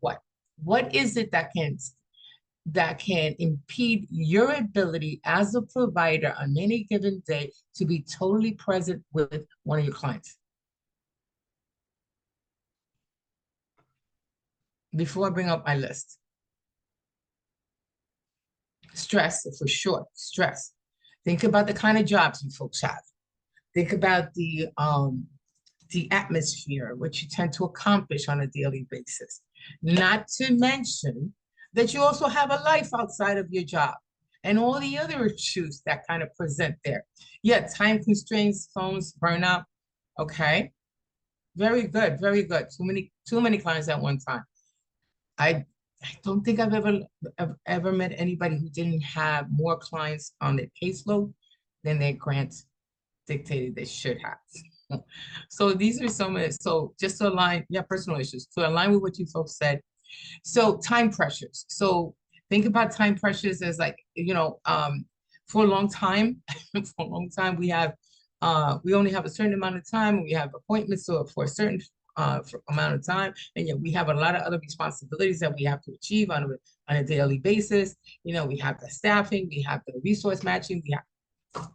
S1: what? What is it that can impede your ability as a provider on any given day to be totally present with one of your clients? Before I bring up my list. Stress, for sure, stress. Think about the kind of jobs you folks have. Think about the atmosphere, what you tend to accomplish on a daily basis. Not to mention that you also have a life outside of your job and all the other issues that kind of present there. Yeah, time constraints, phones, burnout. Okay, very good, very good. Too many clients at one time. I don't think I've ever met anybody who didn't have more clients on their caseload than their grants dictated they should have. So these are some of it. So just to align, personal issues, to align with what you folks said. So time pressures. So think about time pressures as like, for a long time, for a long time, we only have a certain amount of time, and we have appointments for a certain amount of time, and yet we have a lot of other responsibilities that we have to achieve on a daily basis. You know, we have the staffing, we have the resource matching,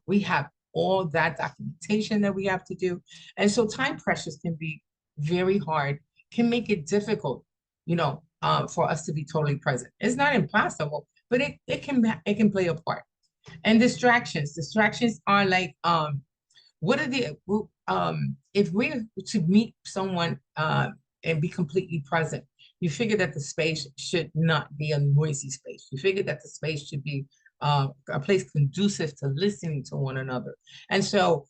S1: we have all that documentation that we have to do. And so time pressures can be very hard, can make it difficult, you know, for us to be totally present. It's not impossible, but it can play a part. And distractions are like, what are the, if we're to meet someone and be completely present, you figure that the space should not be a noisy space. You figure that the space should be a place conducive to listening to one another. And so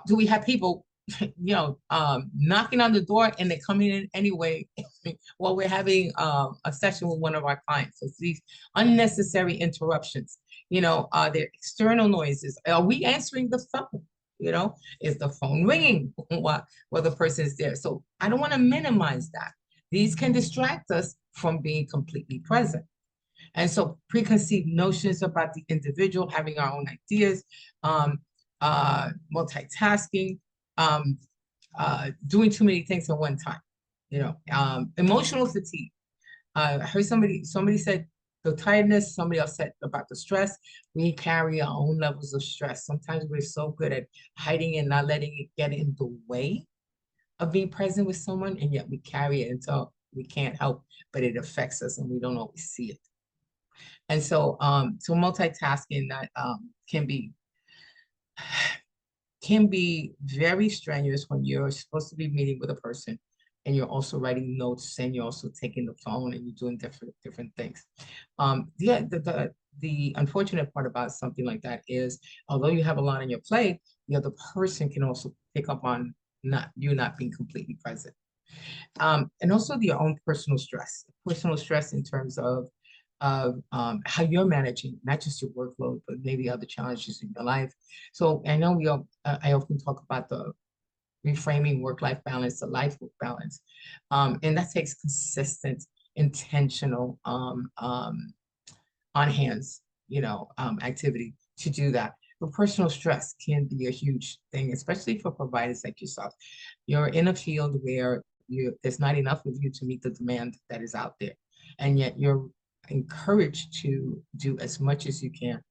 S1: do we have people, you know, knocking on the door and they're coming in anyway while we're having a session with one of our clients? So these unnecessary interruptions, you know, are there external noises? Are we answering the phone? You know, is the phone ringing while the person is there? So I don't want to minimize that. These can distract us from being completely present. And so preconceived notions about the individual, having our own ideas, multitasking, doing too many things at one time, you know, emotional fatigue. I heard somebody said the tiredness, somebody else said about the stress. We carry our own levels of stress. Sometimes we're so good at hiding and not letting it get in the way of being present with someone, and yet we carry it until we can't help, but it affects us and we don't always see it. And so, so multitasking that can be very strenuous when you're supposed to be meeting with a person and you're also writing notes and you're also taking the phone and you're doing different things. The unfortunate part about something like that is, although you have a lot on your plate, the other person can also pick up on not being completely present. And also your own personal stress in terms of how you're managing, not just your workload, but maybe other challenges in your life. So I know I often talk about the reframing work-life balance, the life-work balance. And that takes consistent, intentional, on-hands, you know, activity to do that. But personal stress can be a huge thing, especially for providers like yourself. You're in a field where there's not enough of you to meet the demand that is out there. And yet you're encouraged to do as much as you can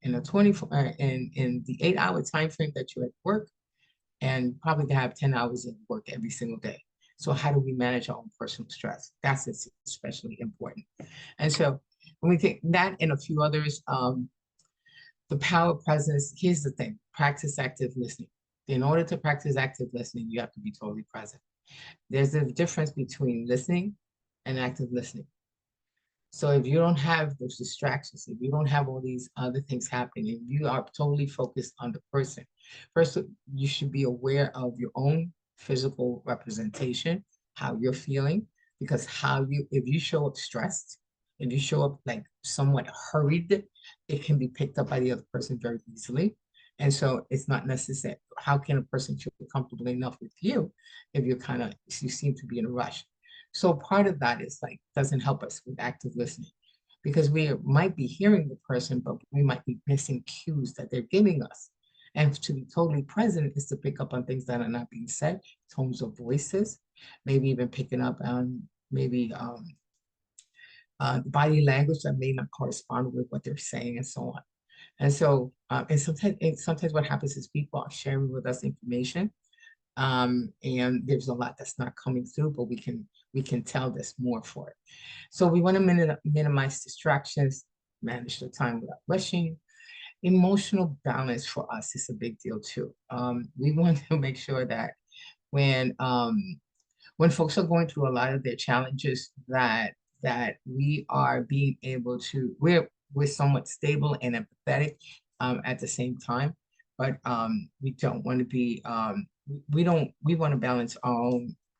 S1: in the 8-hour time frame that you're at work, and probably to have 10 hours of work every single day. So how do we manage our own personal stress? That's especially important. And so when we think that and a few others, the power of presence, here's the thing, practice active listening. In order to practice active listening, you have to be totally present. There's a difference between listening and active listening. So if you don't have those distractions, if you don't have all these other things happening, if you are totally focused on the person, first, you should be aware of your own physical representation, how you're feeling, because if you show up stressed, if you show up like somewhat hurried, it can be picked up by the other person very easily. And so it's not necessary. How can a person feel comfortable enough with you if you seem to be in a rush? So part of that is like, doesn't help us with active listening, because we might be hearing the person, but we might be missing cues that they're giving us. And to be totally present is to pick up on things that are not being said, tones of voices, maybe even picking up on maybe body language that may not correspond with what they're saying and so on. And so, and sometimes what happens is people are sharing with us information, and there's a lot that's not coming through, but we can tell there's more for it. So we want to minimize distractions, manage the time without rushing. Emotional balance for us is a big deal too. We want to make sure that when folks are going through a lot of their challenges, that we are being able to, we're somewhat stable and empathetic at the same time, but we don't want to be, we want to balance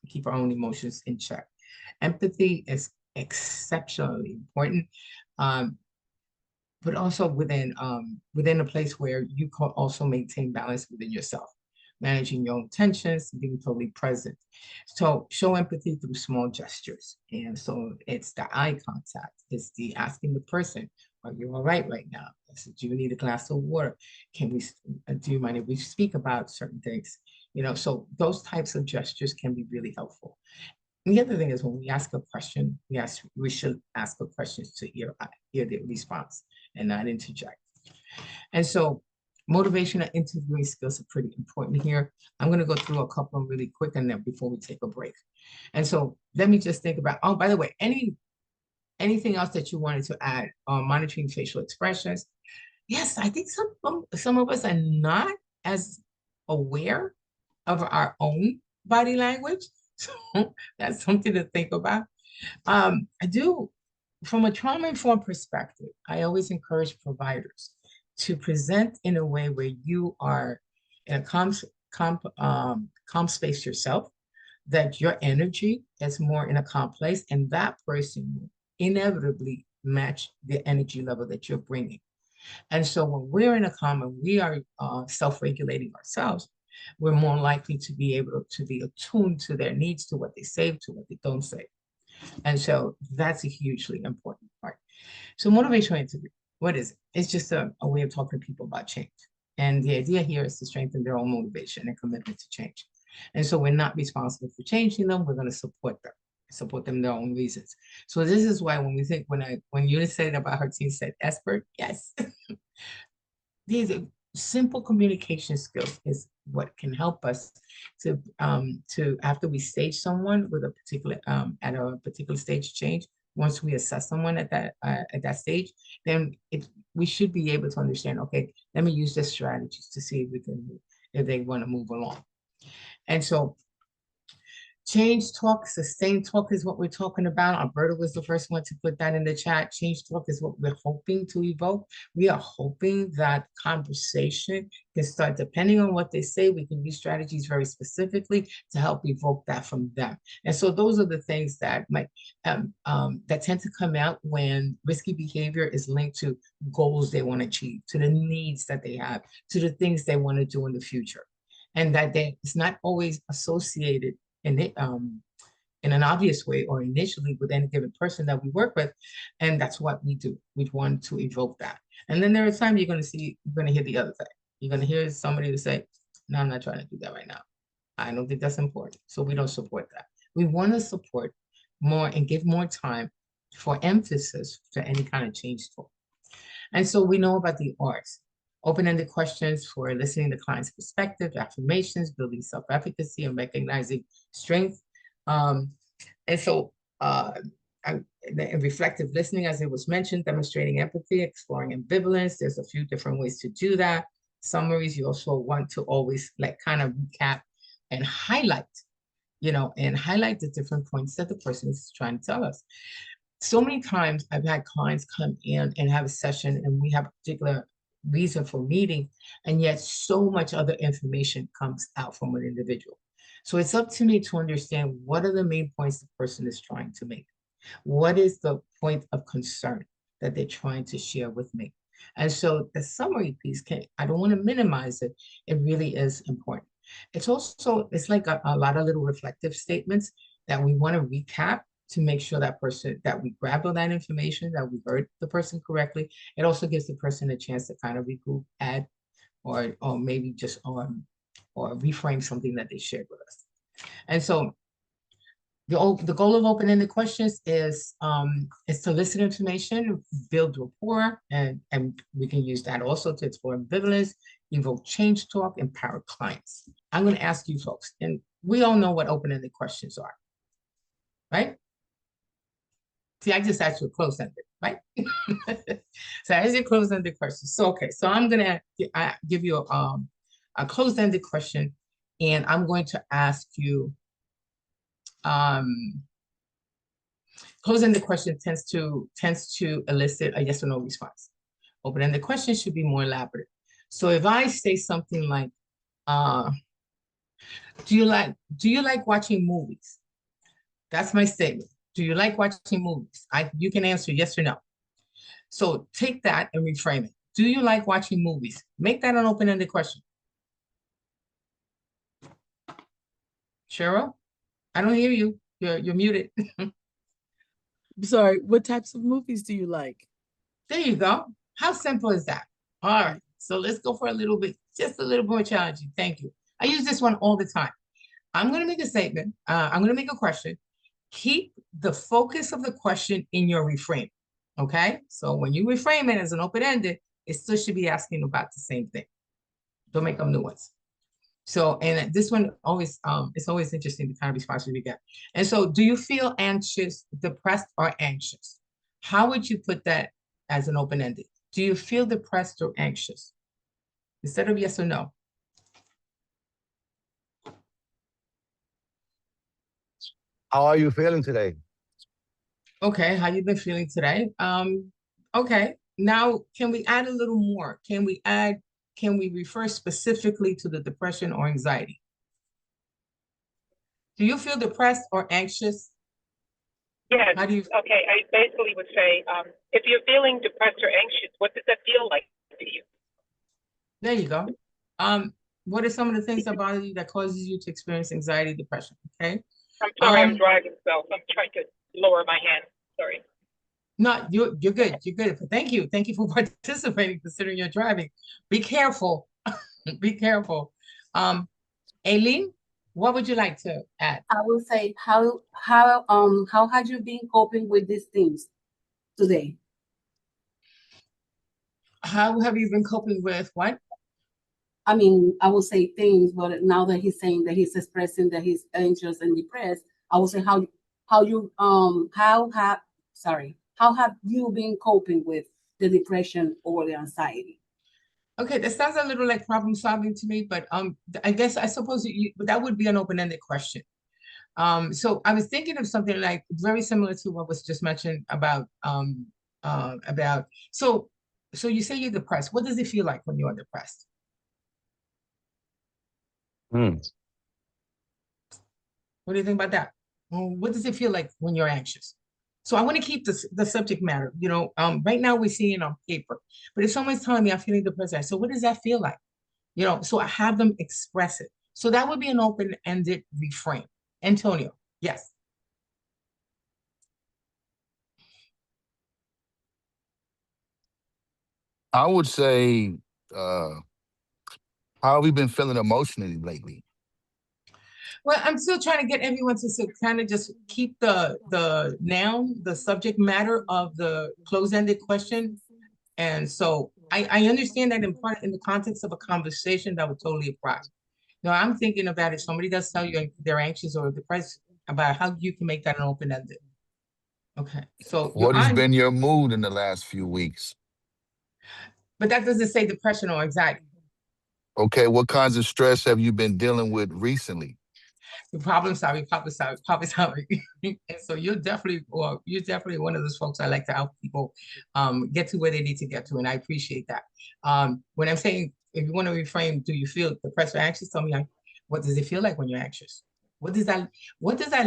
S1: keep our own emotions in check. Empathy is exceptionally important, but also within a place where you can also maintain balance within yourself, managing your own tensions, being totally present. So show empathy through small gestures. And so it's the eye contact, it's the asking the person, are you all right now? I said, do you need a glass of water? Do you mind if we speak about certain things? You know, so those types of gestures can be really helpful. And the other thing is when we ask a question, we should ask the questions to hear the response and not interject. And so motivation and interviewing skills are pretty important here. I'm going to go through a couple of really quick and then before we take a break. And so let me just think about, oh, by the way, anything else that you wanted to add on monitoring facial expressions? Yes, I think some of us are not as aware of our own body language. So that's something to think about. I do, from a trauma-informed perspective, I always encourage providers to present in a way where you are in a calm space yourself, that your energy is more in a calm place, and that person will inevitably match the energy level that you're bringing. And so when we're in a calm and we are self-regulating ourselves, we're more likely to be able to be attuned to their needs, to what they say, to what they don't say. And so that's a hugely important part. So motivational interview, what is it? It's just a way of talking to people about change. And the idea here is to strengthen their own motivation and commitment to change. And so we're not responsible for changing them. We're going to support them in their own reasons. So this is why when we think, when you said about her team said expert, yes. These are simple communication skills is what can help us to after we stage someone with a particular at a particular stage of change. Once we assess someone at that stage, then we should be able to understand, okay, let me use this strategies to see if they want to move along. And so change talk, sustained talk is what we're talking about. Alberta was the first one to put that in the chat. Change talk is what we're hoping to evoke. We are hoping that conversation can start, depending on what they say, we can use strategies very specifically to help evoke that from them. And so those are the things that might that tend to come out when risky behavior is linked to goals they want to achieve, to the needs that they have, to the things they want to do in the future. And that it's not always associated in an obvious way or initially with any given person that we work with. And that's what we do. We want to evoke that. And then there are times you're going to hear the other thing. You're going to hear somebody to say, no, I'm not trying to do that right now. I don't think that's important. So we don't support that. We want to support more and give more time for emphasis to any kind of change talk. And so we know about the OARS. Open-ended questions for listening to client's perspective, affirmations, building self-efficacy, and recognizing strength. And reflective listening, as it was mentioned, demonstrating empathy, exploring ambivalence. There's a few different ways to do that. Summaries, you also want to always kind of recap and highlight, the different points that the person is trying to tell us. So many times I've had clients come in and have a session and we have a particular reason for meeting, and yet so much other information comes out from an individual. So it's up to me to understand what are the main points the person is trying to make. What is the point of concern that they're trying to share with me? And so the summary piece, I don't want to minimize it. It really is important. It's like a lot of little reflective statements that we want to recap to make sure that we grab all that information, that we heard the person correctly. It also gives the person a chance to kind of regroup, add, or maybe just or reframe something that they shared with us. And so the goal of open-ended questions is to listen information, build rapport, and we can use that also to explore ambivalence, evoke change talk, empower clients. I'm going to ask you folks, and we all know what open-ended questions are, right? See, I just asked you a closed-ended, right? So as your closed-ended question. So, okay, so I'm going to give you a closed-ended question, and I'm going to ask you, closed-ended question tends to elicit a yes or no response. Open-ended question should be more elaborate. So if I say something like, do you like watching movies? That's my statement. Do you like watching movies? You can answer yes or no. So take that and reframe it. Do you like watching movies? Make that an open-ended question. Cheryl, I don't hear you. You're muted.
S2: Sorry, what types of movies do you like?
S1: There you go. How simple is that? All right, so let's go for a little bit, just a little more challenging. Thank you. I use this one all the time. I'm going to make a statement. I'm going to make a question. Keep the focus of the question in your reframe. Okay, so when you reframe it as an open-ended, it still should be asking about the same thing. Don't make up new ones. So, and this one always, it's always interesting the kind of responses we get. And so, do you feel anxious, depressed, or anxious? How would you put that as an open-ended? Do you feel depressed or anxious? Instead of yes or no.
S10: How are you feeling today?
S1: Okay, how you been feeling today? Okay, now can we add a little more? Can we refer specifically to the depression or anxiety? Do you feel depressed or anxious?
S11: Yes.
S1: How do you?
S11: Okay, I basically would say, if you're feeling depressed or anxious, what does that feel like to you?
S1: There you go. What are some of the things that bother you that causes you to experience anxiety, depression? Okay.
S11: I'm sorry, I'm driving, so I'm trying to lower my hand. Sorry.
S1: No, you're good. You're good. Thank you. Thank you for participating, considering you're driving. Be careful. Be careful. Aileen, what would you like to add?
S12: I will say, how have you been coping with these things today?
S1: How have you been coping with what?
S12: I mean, I will say things, but now that he's saying that he's expressing that he's anxious and depressed, I will say how have you been coping with the depression or the anxiety?
S1: Okay, that sounds a little like problem solving to me, but I suppose that would be an open-ended question. So I was thinking of something like very similar to what was just mentioned about so you say you're depressed. What does it feel like when you are depressed? What do you think about that? What does it feel like when you're anxious? So I want to keep the subject matter, right now we're seeing on paper, but if someone's telling me I'm feeling depressed, so what does that feel like? So I have them express it. So that would be an open-ended reframe. Antonio, yes.
S3: I would say, how have we been feeling emotionally lately?
S1: Well, I'm still trying to get everyone to kind of just keep the noun, the subject matter of the closed-ended question. And so I understand that in the context of a conversation, that would totally apply. Now I'm thinking about if somebody does tell you they're anxious or depressed, about how you can make that an open-ended. Okay, so
S3: What has been your mood in the last few weeks?
S1: But that doesn't say depression or anxiety.
S3: Okay, what kinds of stress have you been dealing with recently?
S1: Problem solving. And so you're definitely one of those folks I like to help people get to where they need to get to, and I appreciate that. When I'm saying, if you want to reframe, do you feel depressed or anxious? Tell me, what does it feel like when you're anxious? What does that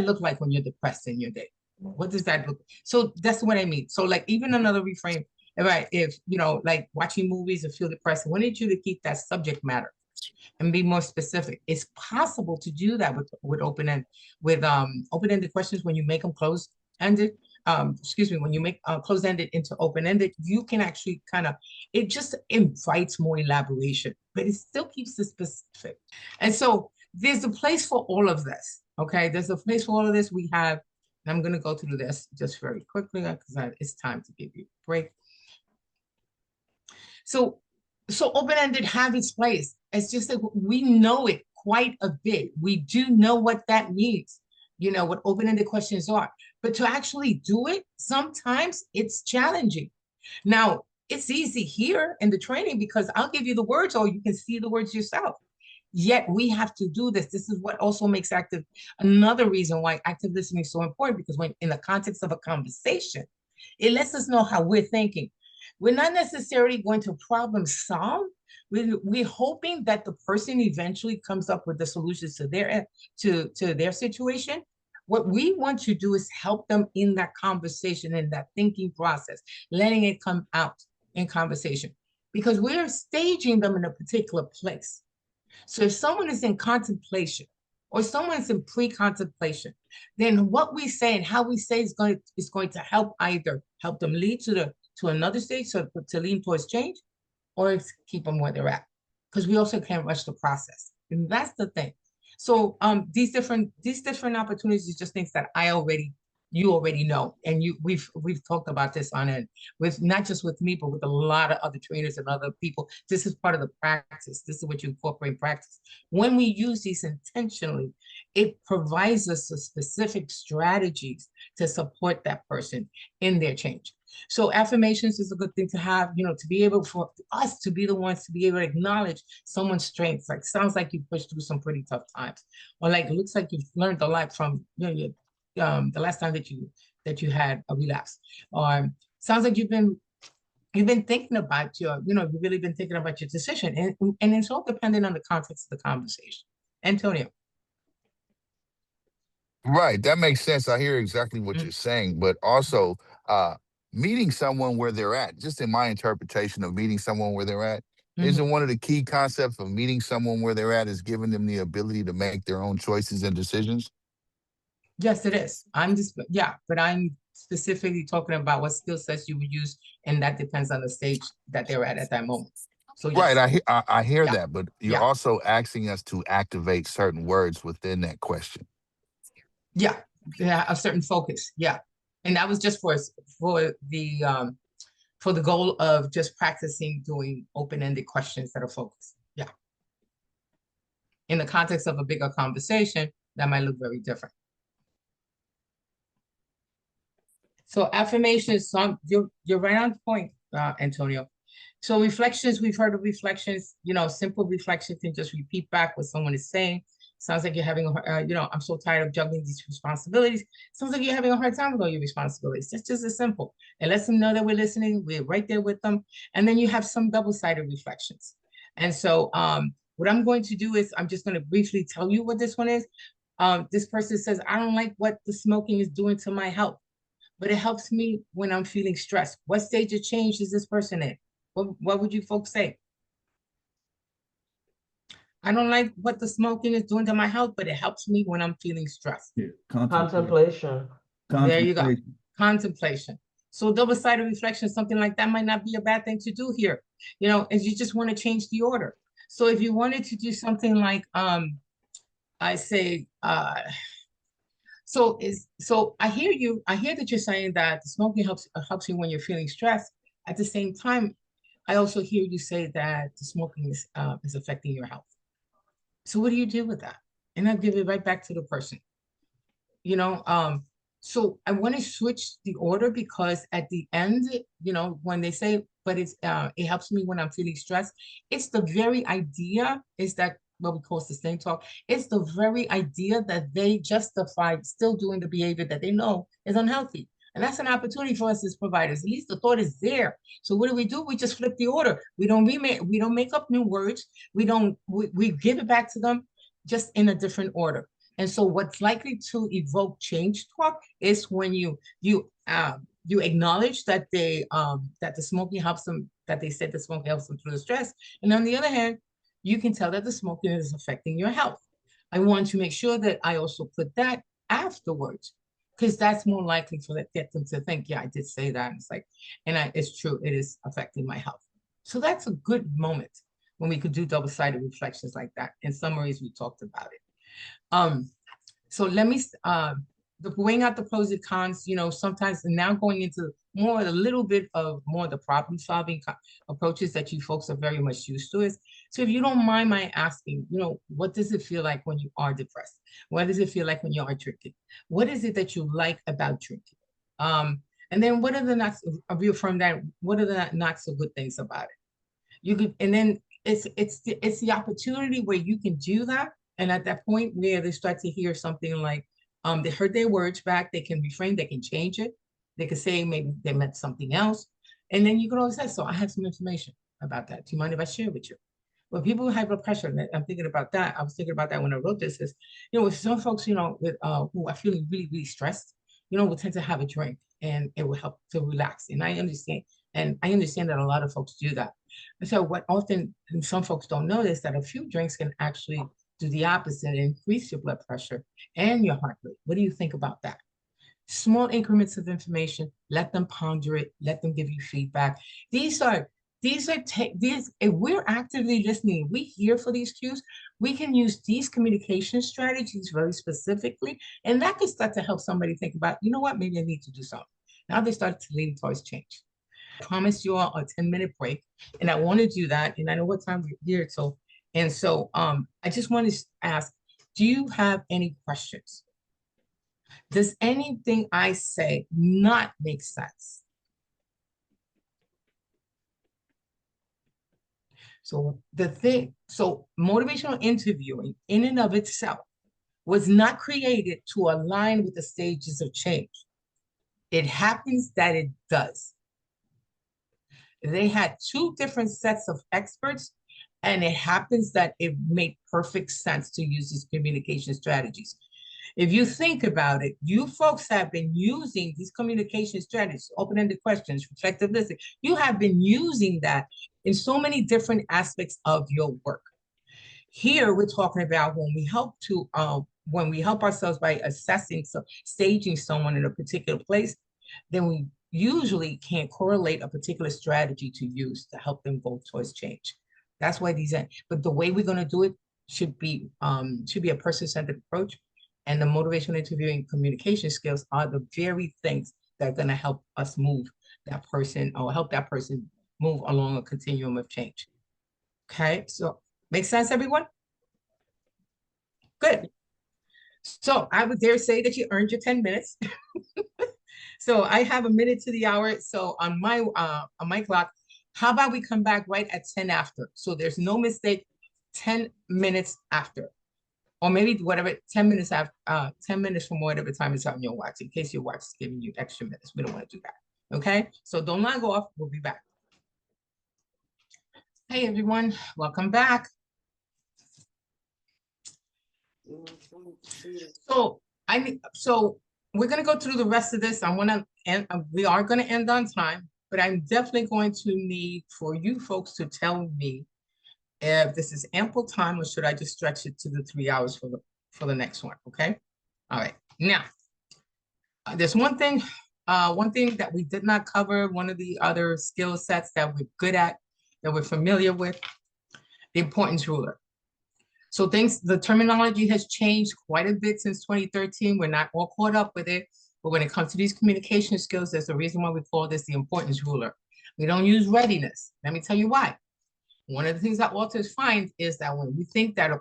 S1: look like when you're depressed in your day? What does that look? So that's what I mean. So like even another reframe, right? If like watching movies or feel depressed, I wanted you to keep that subject matter and be more specific. It's possible to do that with open-ended questions when you make them closed-ended. When you make closed-ended into open-ended, you can actually it just invites more elaboration, but it still keeps it specific. And so there's a place for all of this. Okay, there's a place for all of this. We have, and I'm going to go through this just very quickly because it's time to give you a break. So open-ended have its place. It's just that we know it quite a bit. We do know what that means, what open-ended questions are. But to actually do it, sometimes it's challenging. Now, it's easy here in the training because I'll give you the words or you can see the words yourself. Yet we have to do this. This is what also makes another reason why active listening is so important, because when in the context of a conversation, it lets us know how we're thinking. We're not necessarily going to problem solve. We're hoping that the person eventually comes up with the solutions to their situation. What we want to do is help them in that conversation, in that thinking process, letting it come out in conversation, because we're staging them in a particular place. So if someone is in contemplation or someone's in pre-contemplation, then what we say and how we say is going to help either help them lead to to another stage to lean towards change, or keep them where they're at. Because we also can't rush the process. And that's the thing. So these different opportunities is just things that you already know. And we've talked about this on it with not just with me, but with a lot of other trainers and other people. This is part of the practice. This is what you incorporate in practice. When we use these intentionally, it provides us the specific strategies to support that person in their change. So affirmations is a good thing to have, to be able for us to be the ones to be able to acknowledge someone's strengths. Like, sounds like you pushed through some pretty tough times, or like, it looks like you've learned a lot from, the last time that you had a relapse, or sounds like you've been thinking about you've really been thinking about your decision, and it's all dependent on the context of the conversation. Antonio.
S3: Right, that makes sense. I hear exactly what you're saying, but also meeting someone where they're at, just in my interpretation of meeting someone where they're at, isn't one of the key concepts of meeting someone where they're at is giving them the ability to make their own choices and decisions?
S1: Yes, it is. But I'm specifically talking about what skill sets you would use, and that depends on the stage that they're at that moment. So yes.
S3: Right, I hear that, but you're also asking us to activate certain words within that question.
S1: Yeah, a certain focus. Yeah, and that was just for the goal of just practicing doing open-ended questions that are focused. Yeah. In the context of a bigger conversation, that might look very different. So affirmations, you're right on point, Antonio. So reflections, we've heard of reflections, simple reflections can just repeat back what someone is saying. Sounds like you're having I'm so tired of juggling these responsibilities. Sounds like you're having a hard time with all your responsibilities. It's just as simple. It lets them know that we're listening, we're right there with them. And then you have some double-sided reflections. And so what I'm going to do is I'm just going to briefly tell you what this one is. This person says, I don't like what the smoking is doing to my health, but it helps me when I'm feeling stressed. What stage of change is this person in? What would you folks say? I don't like what the smoking is doing to my health, but it helps me when I'm feeling stressed.
S13: Yeah.
S2: Contemplation.
S1: There you go. Contemplation. So double-sided reflection, something like that might not be a bad thing to do here. Is you just want to change the order. So if you wanted to do something like, I say, so I hear you. I hear that you're saying that the smoking helps you when you're feeling stressed. At the same time, I also hear you say that the smoking is affecting your health. So what do you do with that? And I'll give it right back to the person. So I want to switch the order because at the end, when they say, but it helps me when I'm feeling stressed, it's the very idea is that what we call sustained talk. It's the very idea that they justify still doing the behavior that they know is unhealthy. And that's an opportunity for us as providers. At least the thought is there. So what do? We just flip the order. We don't make up new words. We give it back to them just in a different order. And so what's likely to evoke change talk is when you acknowledge that that the smoking helps them, that they said the smoking helps them through the stress. And on the other hand, you can tell that the smoking is affecting your health. I want to make sure that I also put that afterwards, because that's more likely for that get them to think, yeah, I did say that. And it's like, it's true, it is affecting my health. So that's a good moment when we could do double-sided reflections like that. In summaries, we talked about it. So let me, weighing out the pros and cons, sometimes now going into a little bit of more of the problem solving approaches that you folks are very much used to is, so if you don't mind my asking, what does it feel like when you are depressed? What does it feel like when you are drinking? What is it that you like about drinking? And then what are the not, reaffirm that, what are the not so good things about it? You could, and then it's the opportunity where you can do that. And at that point where they start to hear something like, they heard their words back, they can reframe, they can change it. They could say maybe they meant something else. And then you can always say, so I have some information about that. Do you mind if I share with you? Well, people with high blood pressure, I'm thinking about that. I was thinking about that when I wrote this, is, with some folks, with who are feeling really, really stressed, will tend to have a drink and it will help to relax. And I understand that a lot of folks do that. And so what often some folks don't know is that a few drinks can actually do the opposite and increase your blood pressure and your heart rate. What do you think about that? Small increments of information, let them ponder it, let them give you feedback. These if we're actively listening, we hear for these cues, we can use these communication strategies very specifically, and that could start to help somebody think about, you know what, maybe I need to do something. Now they start to lean towards change. I promised you all a 10-minute break, and I want to do that, and I know what time we're here, so I just want to ask, do you have any questions? Does anything I say not make sense? So motivational interviewing in and of itself was not created to align with the stages of change. It happens that it does. They had two different sets of experts, and it happens that it made perfect sense to use these communication strategies. If you think about it, you folks have been using these communication strategies, open-ended questions, reflective listening. You have been using that in so many different aspects of your work. Here, we're talking about when we help ourselves by assessing, staging someone in a particular place, then we usually can't correlate a particular strategy to use to help them go towards change. That's why but the way we're going to do it should be a person-centered approach. And the motivational interviewing communication skills are the very things that are going to help us move that person or help that person move along a continuum of change. Okay, so make sense, everyone? Good. So I would dare say that you earned your 10 minutes. So I have a minute to the hour. So on my clock, how about we come back right at 10 after? So there's no mistake, 10 minutes after. Or maybe whatever, 10 minutes after, 10 minutes from whatever time it's on your watch, in case your watch is giving you extra minutes. We don't want to do that. Okay, so don't log off. We'll be back. Hey everyone, welcome back. So we're gonna go through the rest of this. We are gonna end on time, but I'm definitely going to need for you folks to tell me if this is ample time or should I just stretch it to the 3 hours for the next one, okay? All right, now, there's one thing that we did not cover, one of the other skill sets that we're good at, that we're familiar with, the importance ruler. So the terminology has changed quite a bit since 2013. We're not all caught up with it, but when it comes to these communication skills, there's a reason why we call this the importance ruler. We don't use readiness. Let me tell you why. One of the things that authors find is that when we think that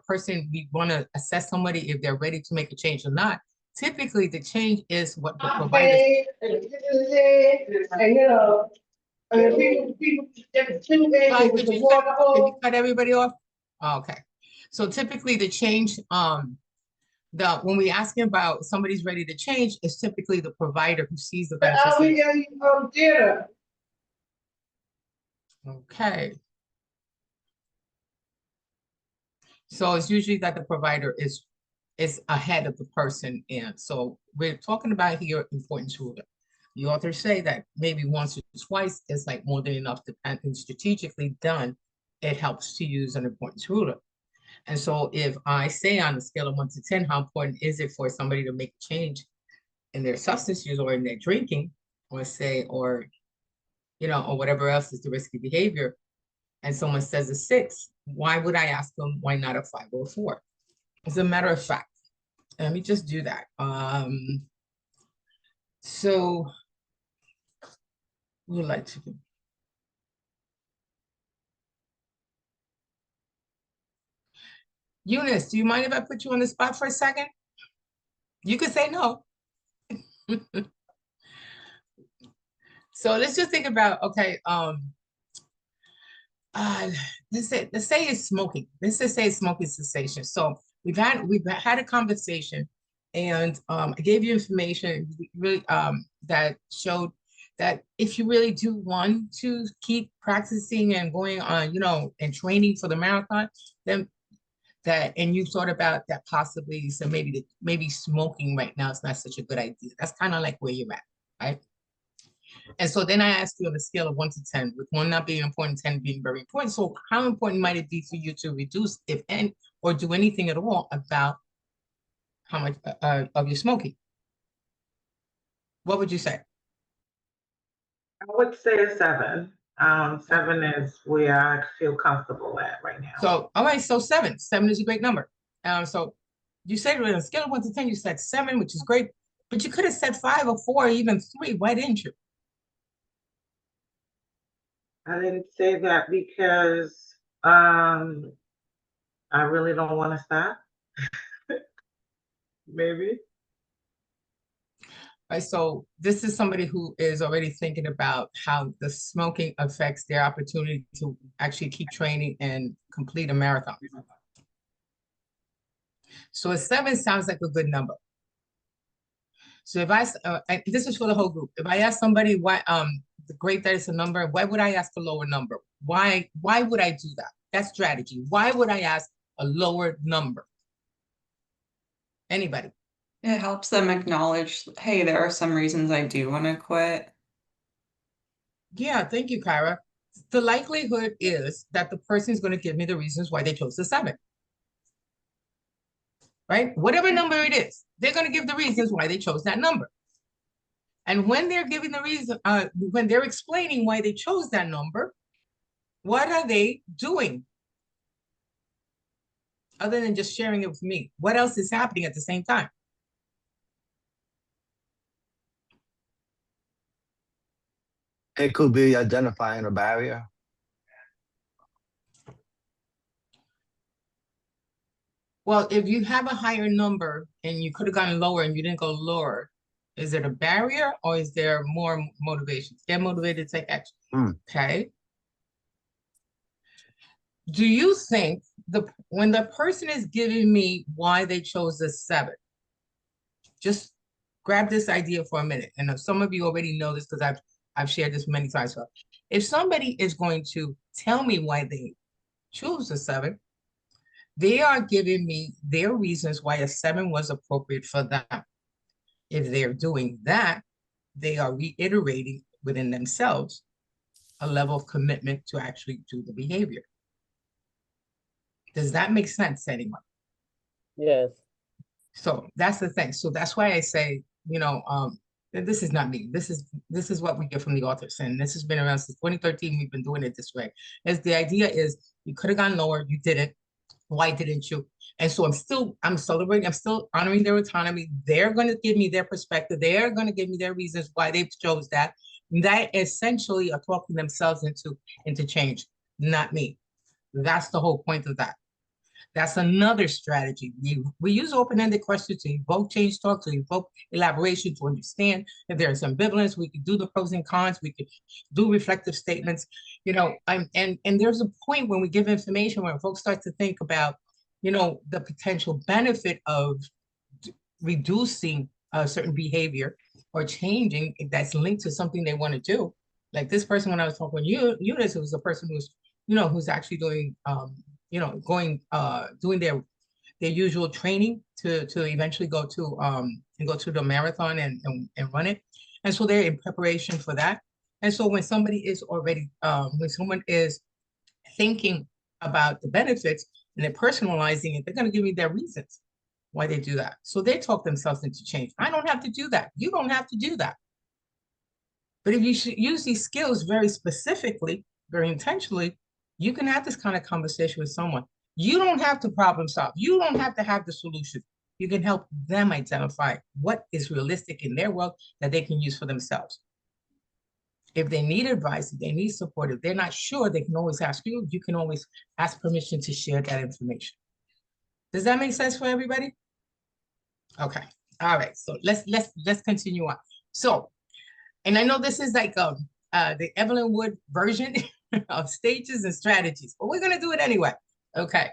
S1: we want to assess somebody if they're ready to make a change or not, typically the change is what the provider. Can you cut everybody off? Oh, okay. So typically the change, when we ask him about somebody's ready to change, it's typically the provider who sees the benefits. Okay. So it's usually that the provider is ahead of the person. And so we're talking about here importance ruler. The authors say that maybe once or twice is like more than enough, and strategically done, it helps to use an importance ruler. And so if I say on a scale of 1 to 10, how important is it for somebody to make a change in their substance use or in their drinking, or whatever else is the risky behavior, and someone says a 6, why would I ask them why not a 5 or a 4? As a matter of fact, let me just do that. So we would like to do. Eunice, do you mind if I put you on the spot for a second? You could say no. So let's just think about, okay, let's say it's smoking. Let's just say it's smoking cessation. So we've had a conversation, and I gave you information really that showed that if you really do want to keep practicing and going on, and training for the marathon, then and you thought about that possibly, so maybe smoking right now is not such a good idea. That's kind of like where you're at, right? And so then I asked you on a scale of 1 to 10, with 1 not being important, 10 being very important. So how important might it be for you to reduce, if any, or do anything at all about how much of your smoking? What would you say?
S9: I would say a 7. 7 is where I feel comfortable at right now.
S1: So, all right, so 7. 7 is a great number. So you said on a scale of 1 to 10, you said 7, which is great, but you could have said 5 or 4 or even 3. Why didn't you?
S9: I didn't say that because I really don't want to stop. Maybe.
S1: Right, so this is somebody who is already thinking about how the smoking affects their opportunity to actually keep training and complete a marathon. So a 7 sounds like a good number. So if this is for the whole group. If I ask somebody why, great that it's a number, why would I ask a lower number? Why would I do that? That's strategy. Why would I ask a lower number? Anybody?
S13: It helps them acknowledge, hey, there are some reasons I do want to quit.
S1: Yeah, thank you, Kyra. The likelihood is that the person is going to give me the reasons why they chose the 7. Right? Whatever number it is, they're going to give the reasons why they chose that number. And when they're giving the reason, when they're explaining why they chose that number, what are they doing? Other than just sharing it with me, what else is happening at the same time?
S10: It could be identifying a barrier.
S1: Well, if you have a higher number and you could have gone lower and you didn't go lower, is it a barrier or is there more motivation? Get motivated to take action. Okay. Do you think when the person is giving me why they chose the 7, just grab this idea for a minute. And some of you already know this because I've shared this many times. So if somebody is going to tell me why they choose a 7, they are giving me their reasons why a 7 was appropriate for them. If they're doing that, they are reiterating within themselves a level of commitment to actually do the behavior. Does that make sense to anyone?
S2: Yes.
S1: So that's the thing. So that's why I say, this is not me. This is what we get from the authors. And this has been around since 2013. We've been doing it this way. As the idea is you could have gone lower, you didn't. Why didn't you? And so I'm celebrating, I'm still honoring their autonomy. They're going to give me their perspective. They're going to give me their reasons why they chose that. That essentially are talking themselves into change, not me. That's the whole point of that. That's another strategy. We use open-ended questions to evoke change talk, to evoke elaboration, to understand if there's ambivalence. We could do the pros and cons. We could do reflective statements, and there's a point when we give information where folks start to think about, the potential benefit of reducing a certain behavior or changing that's linked to something they want to do. Like this person, when I was talking with Eunice, it was a person who's actually doing, doing their usual training to eventually go to the marathon and run it. And so they're in preparation for that. And so when somebody is already, when someone is thinking about the benefits and they're personalizing it, they're going to give me their reasons why they do that. So they talk themselves into change. I don't have to do that. You don't have to do that. But if you should use these skills very specifically, very intentionally, you can have this kind of conversation with someone. You don't have to problem solve. You don't have to have the solution. You can help them identify what is realistic in their world that they can use for themselves. If they need advice, if they need support, if they're not sure, they can always ask you. You can always ask permission to share that information. Does that make sense for everybody? Okay. All right. So let's continue on. So, and I know this is like the Evelyn Wood version of stages and strategies, but we're going to do it anyway. Okay.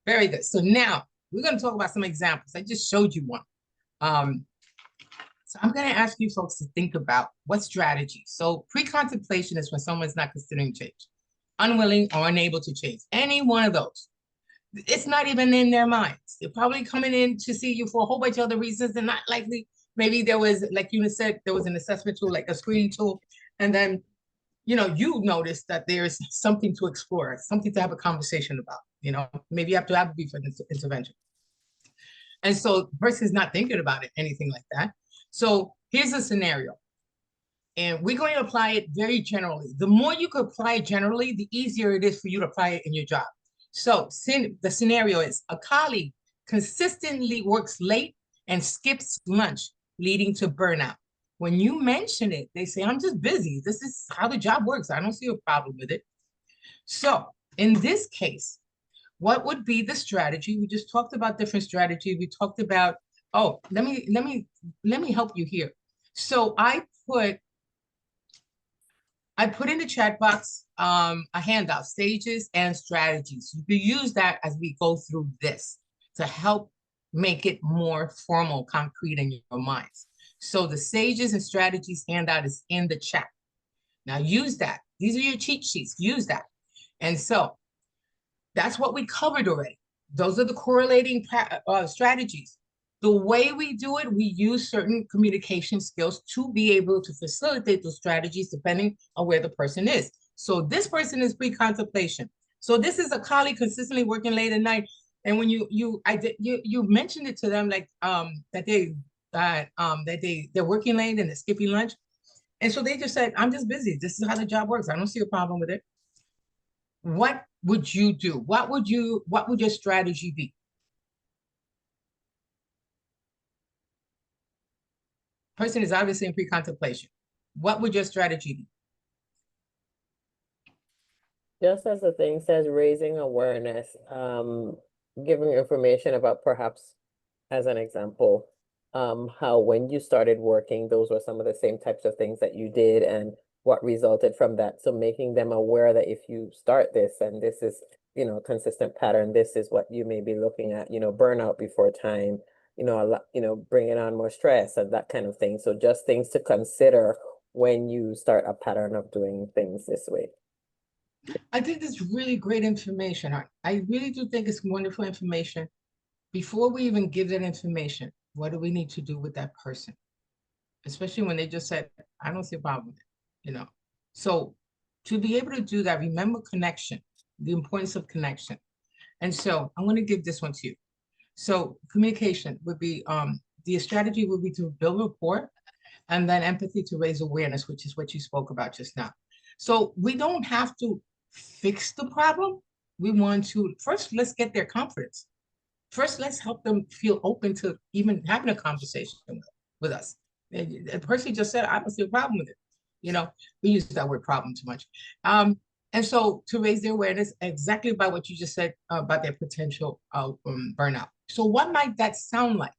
S1: Very good. So now we're going to talk about some examples. I just showed you one. So I'm going to ask you folks to think about what strategy. So pre-contemplation is when someone's not considering change, unwilling or unable to change. Any one of those. It's not even in their minds. They're probably coming in to see you for a whole bunch of other reasons. They're not likely. Maybe there was, like you said, there was an assessment tool, like a screening tool. And then, you notice that there's something to explore, something to have a conversation about. Maybe you have to have a brief intervention. And so the person's not thinking about it, anything like that. So here's a scenario. And we're going to apply it very generally. The more you can apply it generally, the easier it is for you to apply it in your job. So the scenario is a colleague consistently works late and skips lunch, leading to burnout. When you mention it, they say, I'm just busy. This is how the job works. I don't see a problem with it. So in this case, what would be the strategy? We just talked about different strategy. We talked about, oh, let me help you here. So I put in the chat box a handout, stages and strategies. You can use that as we go through this to help make it more formal, concrete in your minds. So the stages and strategies handout is in the chat. Now use that. These are your cheat sheets. Use that. And so that's what we covered already. Those are the correlating strategies. The way we do it, we use certain communication skills to be able to facilitate those strategies depending on where the person is. So this person is pre-contemplation. So this is a colleague consistently working late at night. And when you mentioned it to them like that they're working late and they're skipping lunch. And so they just said, I'm just busy. This is how the job works. I don't see a problem with it. What would you do? What would your strategy be? Person is obviously in pre-contemplation. What would your strategy be?
S14: Just as the thing says, raising awareness, giving information about perhaps, as an example, how when you started working, those were some of the same types of things that you did and what resulted from that. So making them aware that if you start this and this is, a consistent pattern, this is what you may be looking at, burnout before time, bringing on more stress and that kind of thing. So just things to consider when you start a pattern of doing things this way.
S1: I think it's really great information. I really do think it's wonderful information. Before we even give that information, what do we need to do with that person? Especially when they just said, I don't see a problem with it, So to be able to do that, remember connection, the importance of connection. And so I'm going to give this one to you. So communication would be, the strategy would be to build rapport and then empathy to raise awareness, which is what you spoke about just now. So we don't have to fix the problem. We want to, first, let's get their confidence. First, let's help them feel open to even having a conversation with us. The person just said, I don't see a problem with it. We use that word problem too much. And so to raise their awareness exactly about what you just said about their potential burnout. So what might that sound like?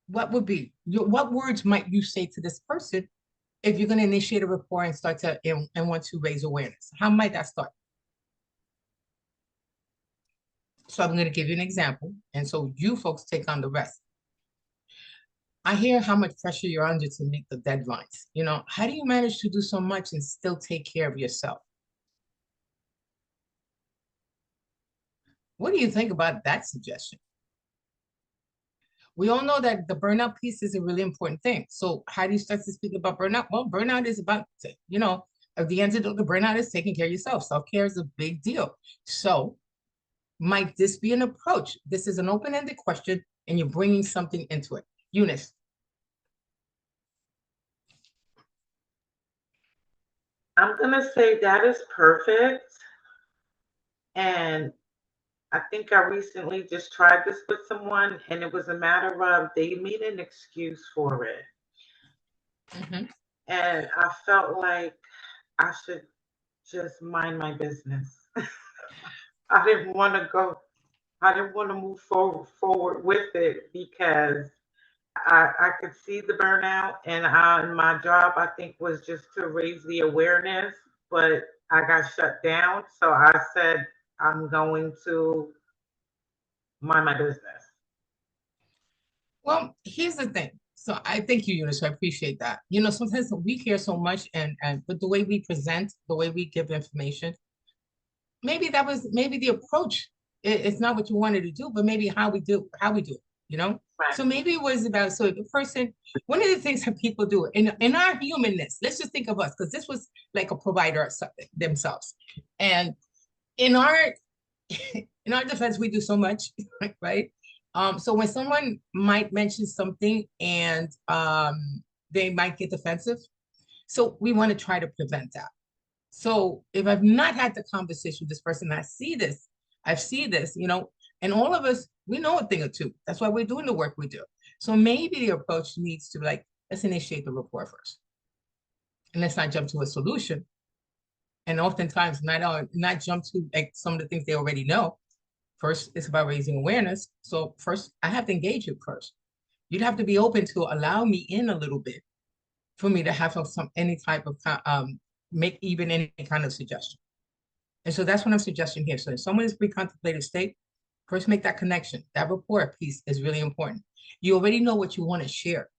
S1: What would be, what words might you say to this person if you're going to initiate a rapport and start to, and want to raise awareness? How might that start? So I'm going to give you an example. And so you folks take on the rest. I hear how much pressure you're under to meet the deadlines. How do you manage to do so much and still take care of yourself? What do you think about that suggestion? We all know that the burnout piece is a really important thing. So how do you start to speak about burnout? Well, burnout is about, at the end of the burnout is taking care of yourself. Self-care is a big deal. So might this be an approach? This is an open-ended question and you're bringing something into it. Eunice.
S9: I'm going to say that is perfect. And I think I recently just tried this with someone and it was a matter of they made an excuse for it. Mm-hmm. And I felt like I should just mind my business. I didn't want to move forward with it because I could see the burnout and my job, I think, was just to raise the awareness, but I got shut down. So I said, I'm going to mind my business.
S1: Well, here's the thing. So I thank you, Eunice. I appreciate that. Sometimes we care so much but the way we present, the way we give information, maybe the approach. It's not what you wanted to do, but maybe how we do it, Right. So maybe it was about, so the person, one of the things that people do in our humanness, let's just think of us, because this was like a provider themselves. And in our defense, we do so much, right? So when someone might mention something and they might get defensive. So we want to try to prevent that. So if I've not had the conversation with this person, I see this, you know, and all of us, we know a thing or two. That's why we're doing the work we do. So maybe the approach needs to be like, let's initiate the rapport first. And let's not jump to a solution. And oftentimes not jump to like some of the things they already know. First, it's about raising awareness. So first, I have to engage you first. You'd have to be open to allow me in a little bit for me to have any type of make even any kind of suggestion. And so that's what I'm suggesting here. So if someone is pre-contemplative state, first make that connection. That rapport piece is really important. You already know what you want to share,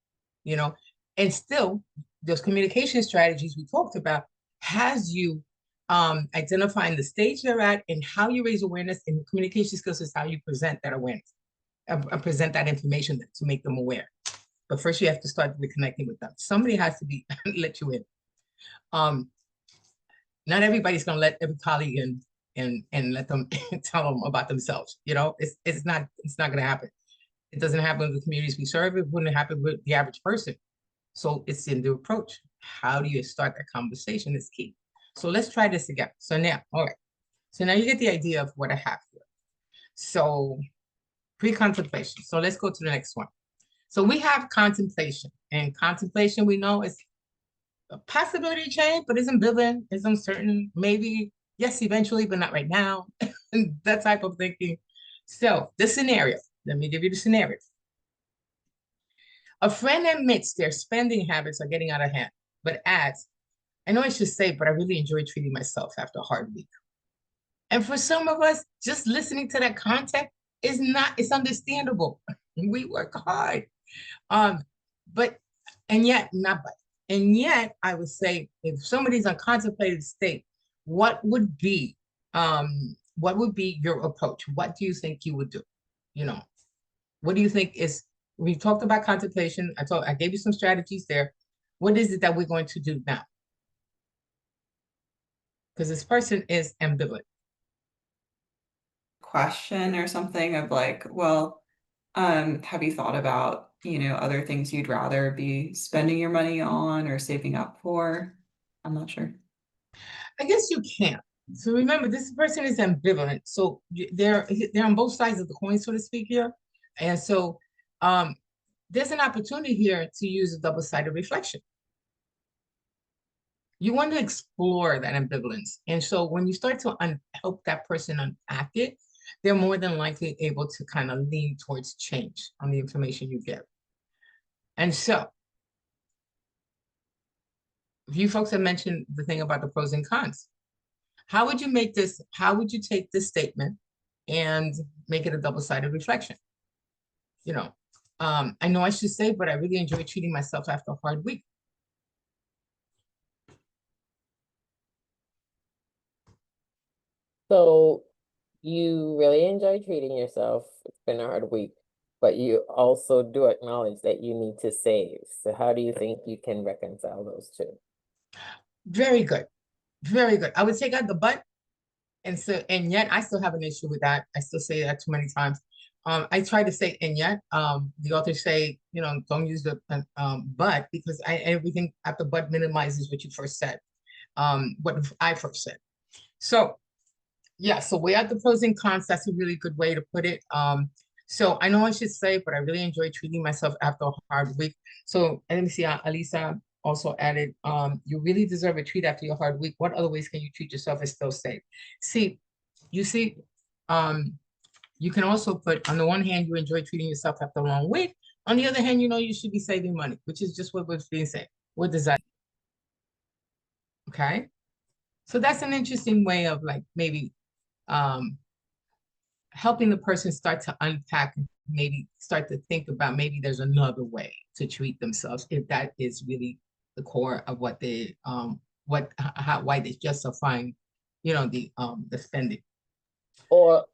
S1: you know, and still those communication strategies we talked about has you identifying the stage they're at and how you raise awareness, and communication skills is how you present that awareness and present that information to make them aware. But first you have to start reconnecting with them. Somebody has to be let you in. Not everybody's gonna let every colleague in and let them tell them about themselves. You know, it's not gonna happen. It doesn't happen with the communities we serve. It wouldn't happen with the average person. So it's in the approach. How do you start that conversation is key. So let's try this again. So now, all right. So now you get the idea of what I have here. So pre-contemplation. So let's go to the next one. So we have contemplation, and contemplation we know is a possibility of change, but it's ambivalent, it's uncertain, maybe, yes, eventually, but not right now, that type of thinking. So the scenario, let me give you the scenario. A friend admits their spending habits are getting out of hand, but adds, I know I should say, but I really enjoy treating myself after a hard week. And for some of us, just listening to that context is not, it's understandable. We work hard. And yet I would say if somebody's in contemplative state, what would be your approach? What do you think you would do? You know, what do you think is, we talked about contemplation. I gave you some strategies there. What is it that we're going to do now? Because this person is ambivalent.
S13: Question or something of like, well, have you thought about, other things you'd rather be spending your money on or saving up for? I'm not sure.
S1: I guess you can't. So remember, this person is ambivalent. So they're on both sides of the coin, so to speak here. And so there's an opportunity here to use a double-sided reflection. You want to explore that ambivalence. And so when you start to help that person unpack it, they're more than likely able to kind of lean towards change on the information you give. And so, you folks have mentioned the thing about the pros and cons. How would you take this statement and make it a double-sided reflection? You know, I know I should say, but I really enjoy treating myself after a hard week.
S14: So you really enjoy treating yourself. It's been a hard week, but you also do acknowledge that you need to save. So how do you think you can reconcile those two?
S1: Very good. Very good. I would take out the but, and yet I still have an issue with that. I still say that too many times. I try to say and yet. The authors say, don't use the but, because everything after but minimizes what you first said, what I first said. So yeah, so weigh out the pros and cons. That's a really good way to put it. So I know I should say, but I really enjoy treating myself after a hard week. So let me see, Alisa also added, you really deserve a treat after your hard week. What other ways can you treat yourself and still safe? You can also put, on the one hand, you enjoy treating yourself after a long week. On the other hand, you should be saving money, which is just what was being said. What does that? Okay. So that's an interesting way of like maybe helping the person start to unpack, maybe start to think about maybe there's another way to treat themselves if that is really the core of what they why they're justifying the spending.
S14: Or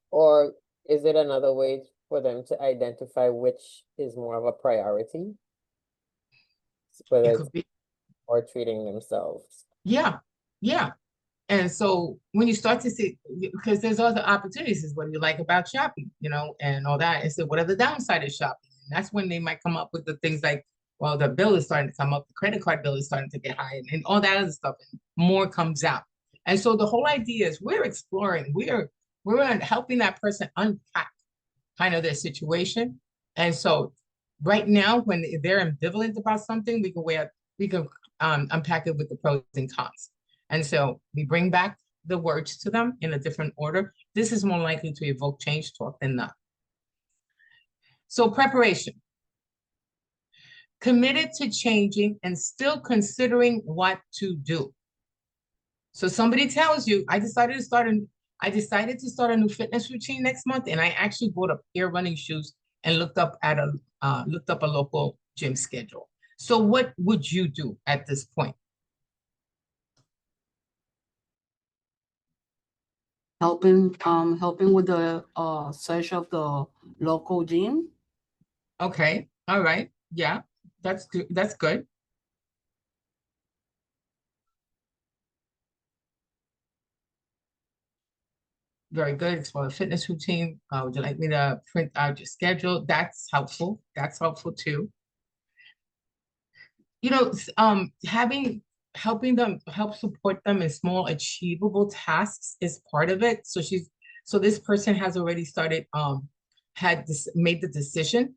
S14: is it another way for them to identify which is more of a priority, whether it's or treating themselves?
S1: Yeah. And so when you start to see, because there's other opportunities, is what do you like about shopping, and all that. And so what are the downside of shopping? And that's when they might come up with the things like, well, the bill is starting to come up, the credit card bill is starting to get high, and all that other stuff, and more comes out. And so the whole idea is we're exploring, we're helping that person unpack kind of their situation. And so right now, when they're ambivalent about something, we can unpack it with the pros and cons. And so we bring back the words to them in a different order. This is more likely to evoke change talk than not. So preparation. Committed to changing and still considering what to do. So somebody tells you, I decided to start a new fitness routine next month, and I actually bought a pair of running shoes and looked up a local gym schedule. So what would you do at this point?
S12: Helping with the search of the local gym.
S1: Okay, all right, yeah, that's good. That's good. Very good. It's for a fitness routine. Would you like me to print out your schedule? That's helpful. That's helpful too. You know, helping them, help support them in small achievable tasks is part of it. So this person has already started, made the decision,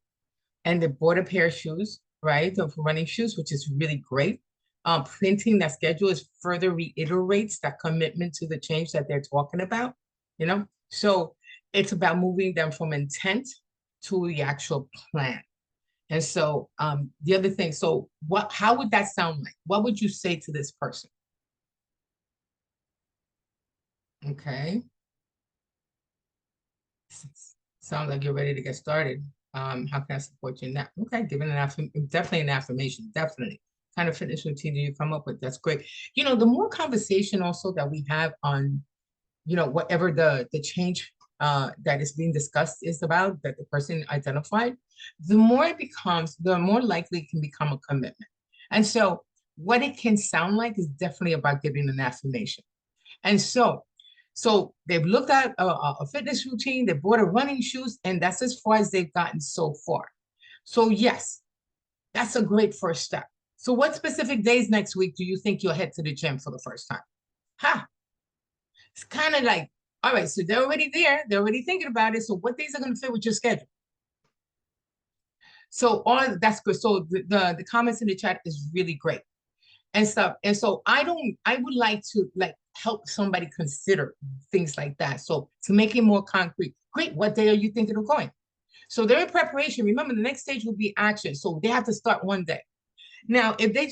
S1: and they bought a pair of shoes, right? Of running shoes, which is really great. Printing that schedule is further reiterates that commitment to the change that they're talking about, you know? So it's about moving them from intent to the actual plan. And so the other thing, so how would that sound like? What would you say to this person? Okay. Sounds like you're ready to get started. How can I support you in that? Okay, definitely an affirmation, definitely. Kind of fitness routine do you come up with? That's great. You know, the more conversation also that we have on, you know, whatever the change that is being discussed is about, that the person identified, the more it becomes, the more likely it can become a commitment. And so what it can sound like is definitely about giving an affirmation. And so they've looked at a fitness routine, they bought a running shoes, and that's as far as they've gotten so far. So yes, that's a great first step. So what specific days next week do you think you'll head to the gym for the first time? It's kind of like, all right, so they're already there. They're already thinking about it. So what days are going to fit with your schedule? So that's good. So the comments in the chat is really great and stuff. And so I would like to help somebody consider things like that. So to make it more concrete, great, what day are you thinking of going? So they're in preparation. Remember, the next stage will be action. So they have to start one day. Now, if they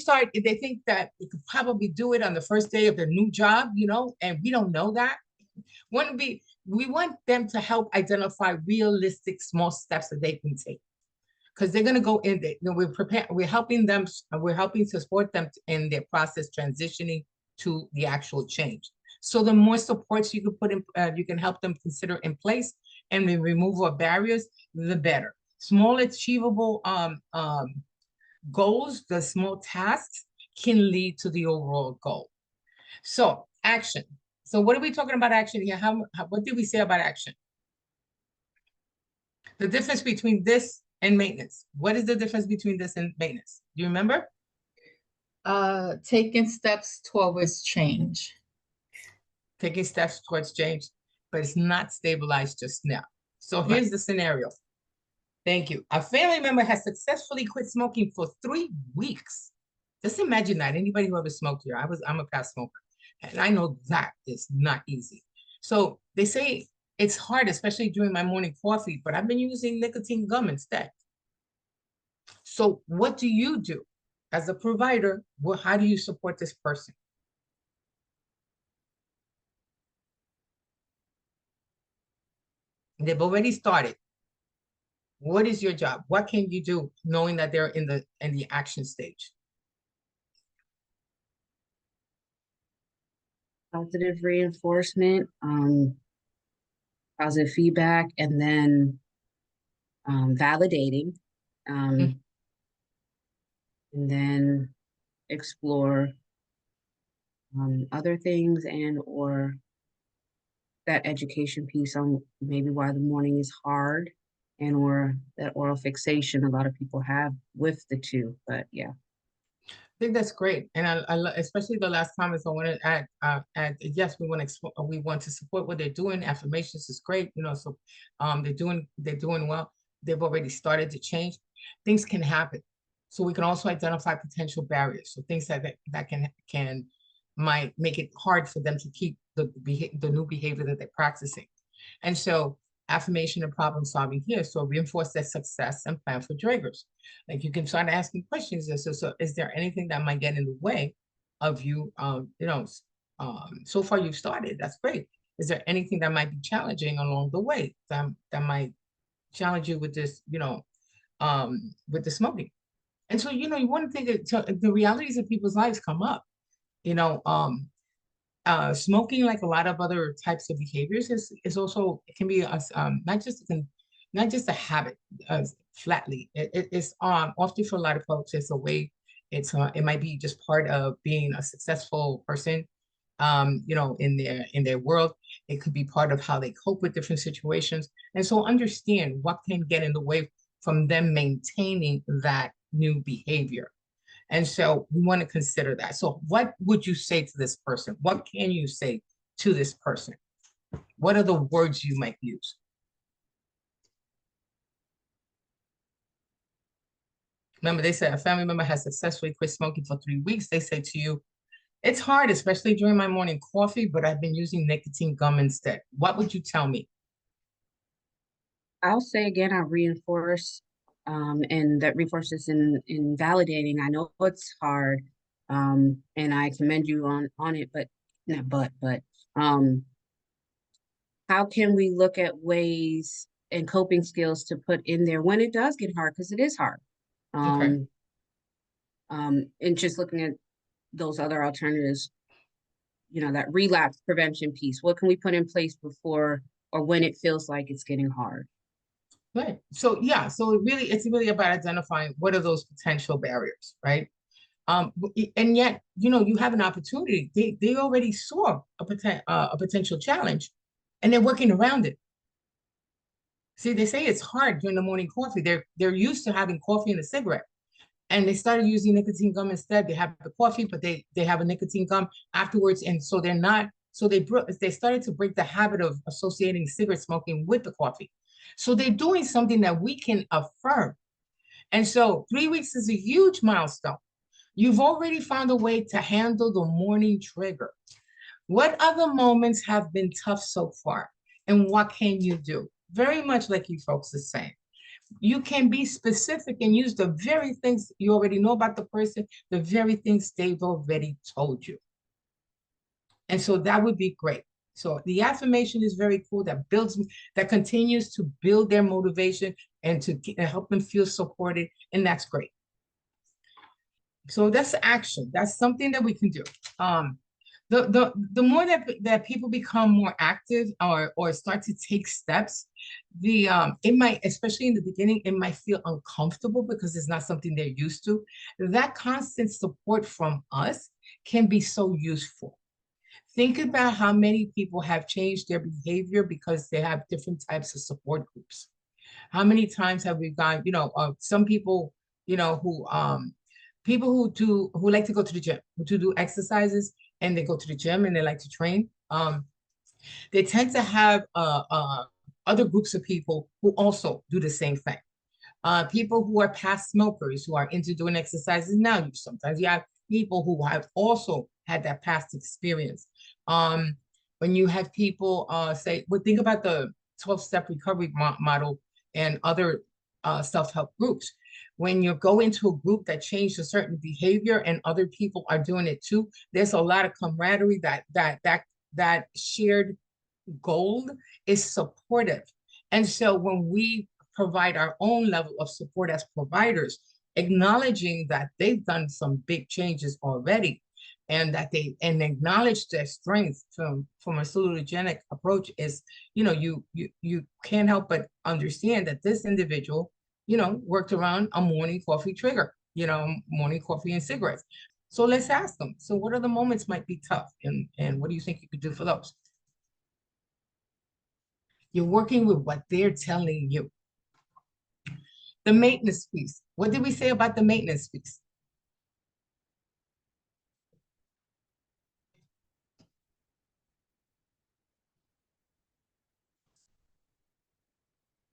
S1: think that they could probably do it on the first day of their new job, you know, and we don't know that, we want them to help identify realistic small steps that they can take. Because they're going to go in there. You know, we're helping to support them in their process transitioning to the actual change. So the more supports you can put in, you can help them consider in place, and the removal of barriers, the better. Small achievable goals, the small tasks can lead to the overall goal. So action. So what are we talking about action here? What did we say about action? The difference between this and maintenance. What is the difference between this and maintenance? Do you remember?
S5: Taking steps towards change.
S1: Taking steps towards change, but it's not stabilized just now. So here's the scenario. Thank you. A family member has successfully quit smoking for 3 weeks. Just imagine that. Anybody who ever smoked here, I'm a past smoker, and I know that is not easy. So they say it's hard, especially during my morning coffee, but I've been using nicotine gum instead. So what do you do as a provider? How do you support this person? They've already started. What is your job? What can you do knowing that they're in the action stage?
S12: Positive reinforcement, positive feedback, and then validating, and then explore other things or that education piece on maybe why the morning is hard and or that oral fixation a lot of people have with the two. But yeah.
S1: I think that's great, and especially the last comments. I want to add yes, we want to support what they're doing. Affirmations is great, you know. So, they're doing well. They've already started to change. Things can happen, so we can also identify potential barriers. So things that might make it hard for them to keep the new behavior that they're practicing, and so affirmation and problem solving here. So reinforce their success and plan for triggers. Like you can start asking questions. So is there anything that might get in the way of you? So far you've started. That's great. Is there anything that might be challenging along the way that might challenge you with this, with the smoking? And so, you want to think that the realities of people's lives come up, you know, smoking, like a lot of other types of behaviors, is also, it can be not just a habit flatly. It's often for a lot of folks, it's a way. It might be just part of being a successful person, in their world. It could be part of how they cope with different situations, and so understand what can get in the way from them maintaining that new behavior. And so we want to consider that. So what would you say to this person? What can you say to this person? What are the words you might use? Remember, they said a family member has successfully quit smoking for 3 weeks. They say to you, it's hard, especially during my morning coffee, but I've been using nicotine gum instead. What would you tell me?
S12: I'll say again, I reinforce, and that reinforces in validating. I know it's hard, and I commend you on it, but not but how can we look at ways and coping skills to put in there when it does get hard, because it is hard.
S1: Okay.
S12: And just looking at those other alternatives, that relapse prevention piece. What can we put in place before or when it feels like it's getting hard?
S1: Right. So yeah, so it's really about identifying what are those potential barriers, right? And yet, you have an opportunity. They already saw a potential challenge, and they're working around it. See, they say it's hard during the morning coffee. They're used to having coffee and a cigarette, and they started using nicotine gum instead. They have the coffee, but they have a nicotine gum afterwards, and so they're not. So they started to break the habit of associating cigarette smoking with the coffee. So they're doing something that we can affirm. And so 3 weeks is a huge milestone. You've already found a way to handle the morning trigger. What other moments have been tough so far? And what can you do? Very much like you folks are saying. You can be specific and use the very things you already know about the person, the very things they've already told you. And so that would be great. So the affirmation is very cool. That continues to build their motivation and to help them feel supported. And that's great. So that's action. That's something that we can do. The more that people become more active or start to take steps, it might, especially in the beginning, it might feel uncomfortable because it's not something they're used to. That constant support from us can be so useful. Think about how many people have changed their behavior because they have different types of support groups. How many times have we gone, some people, people who like to go to the gym, to do exercises, and they go to the gym and they like to train. They tend to have other groups of people who also do the same thing. People who are past smokers who are into doing exercises now. Sometimes you have people who have also had that past experience. When you have people think about the 12-step recovery model and other self-help groups. When you go into a group that changed a certain behavior and other people are doing it too, there's a lot of camaraderie. That shared goal is supportive. And so when we provide our own level of support as providers, acknowledging that they've done some big changes already, and that and acknowledge their strength from a salutogenic approach is, you can't help but understand that this individual, worked around a morning coffee trigger, morning coffee and cigarettes. So let's ask them. So what are the moments might be tough, and what do you think you could do for those? You're working with what they're telling you. The maintenance piece. What did we say about the maintenance piece?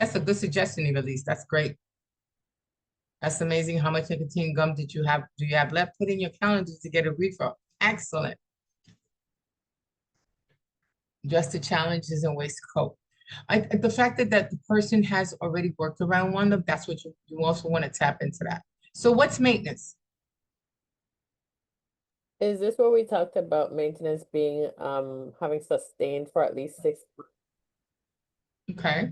S1: That's a good suggestion, Evelise. That's great. That's amazing. How much nicotine gum do you have left? Put in your calendar to get a refill. Excellent. Just the challenges and ways to cope. The fact that the person has already worked around one of, that's what you also want to tap into that. So what's maintenance?
S14: Is this where we talked about maintenance being having sustained for at least 6 months?
S1: Okay.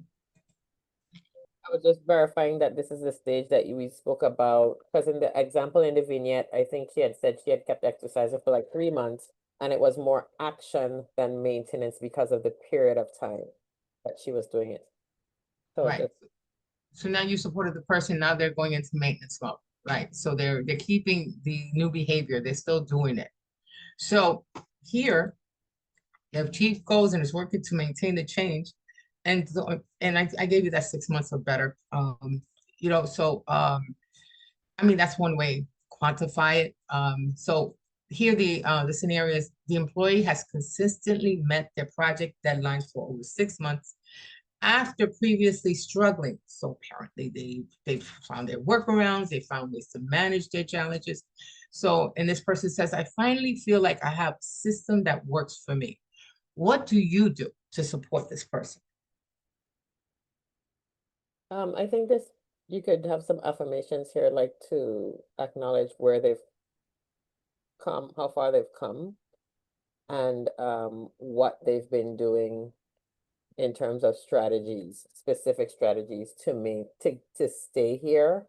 S14: I was just verifying that this is the stage that we spoke about, because in the example in the vignette, I think she had said she had kept exercising for like 3 months, and it was more action than maintenance because of the period of time that she was doing it. So
S1: Right. So now you supported the person, now they're going into maintenance mode, right? So they're keeping the new behavior, they're still doing it. So here, you have chief goals and is working to maintain the change. And I gave you that 6 months or better. You know, so I mean, that's one way to quantify it. So here the scenario is the employee has consistently met their project deadlines for over 6 months after previously struggling. So apparently they've found their workarounds, they found ways to manage their challenges. So, and this person says, I finally feel like I have a system that works for me. What do you do to support this person?
S14: I think you could have some affirmations here, like to acknowledge where they've come, how far they've come, and what they've been doing in terms of strategies, specific strategies to stay here,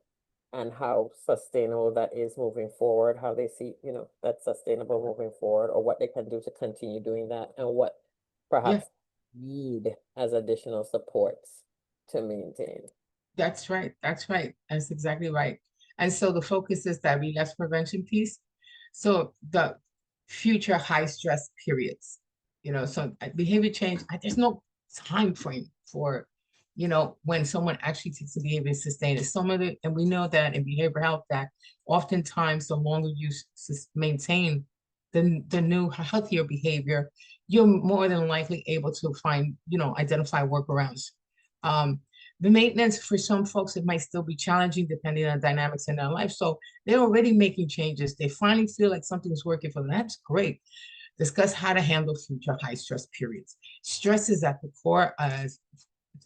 S14: and how sustainable that is moving forward, how they see, that's sustainable moving forward, or what they can do to continue doing that, and what perhaps need as additional supports to maintain.
S1: That's right. That's right. That's exactly right. And so the focus is that relapse prevention piece. So the future high stress periods, so behavior change, there's no time frame for, when someone actually takes the behavior and sustain it. Some of it, and we know that in behavioral health that oftentimes the longer you maintain the new healthier behavior, you're more than likely able to find, identify workarounds. The maintenance for some folks, it might still be challenging depending on dynamics in their life. So they're already making changes. They finally feel like something's working for them. That's great. Discuss how to handle future high stress periods. Stress is at the core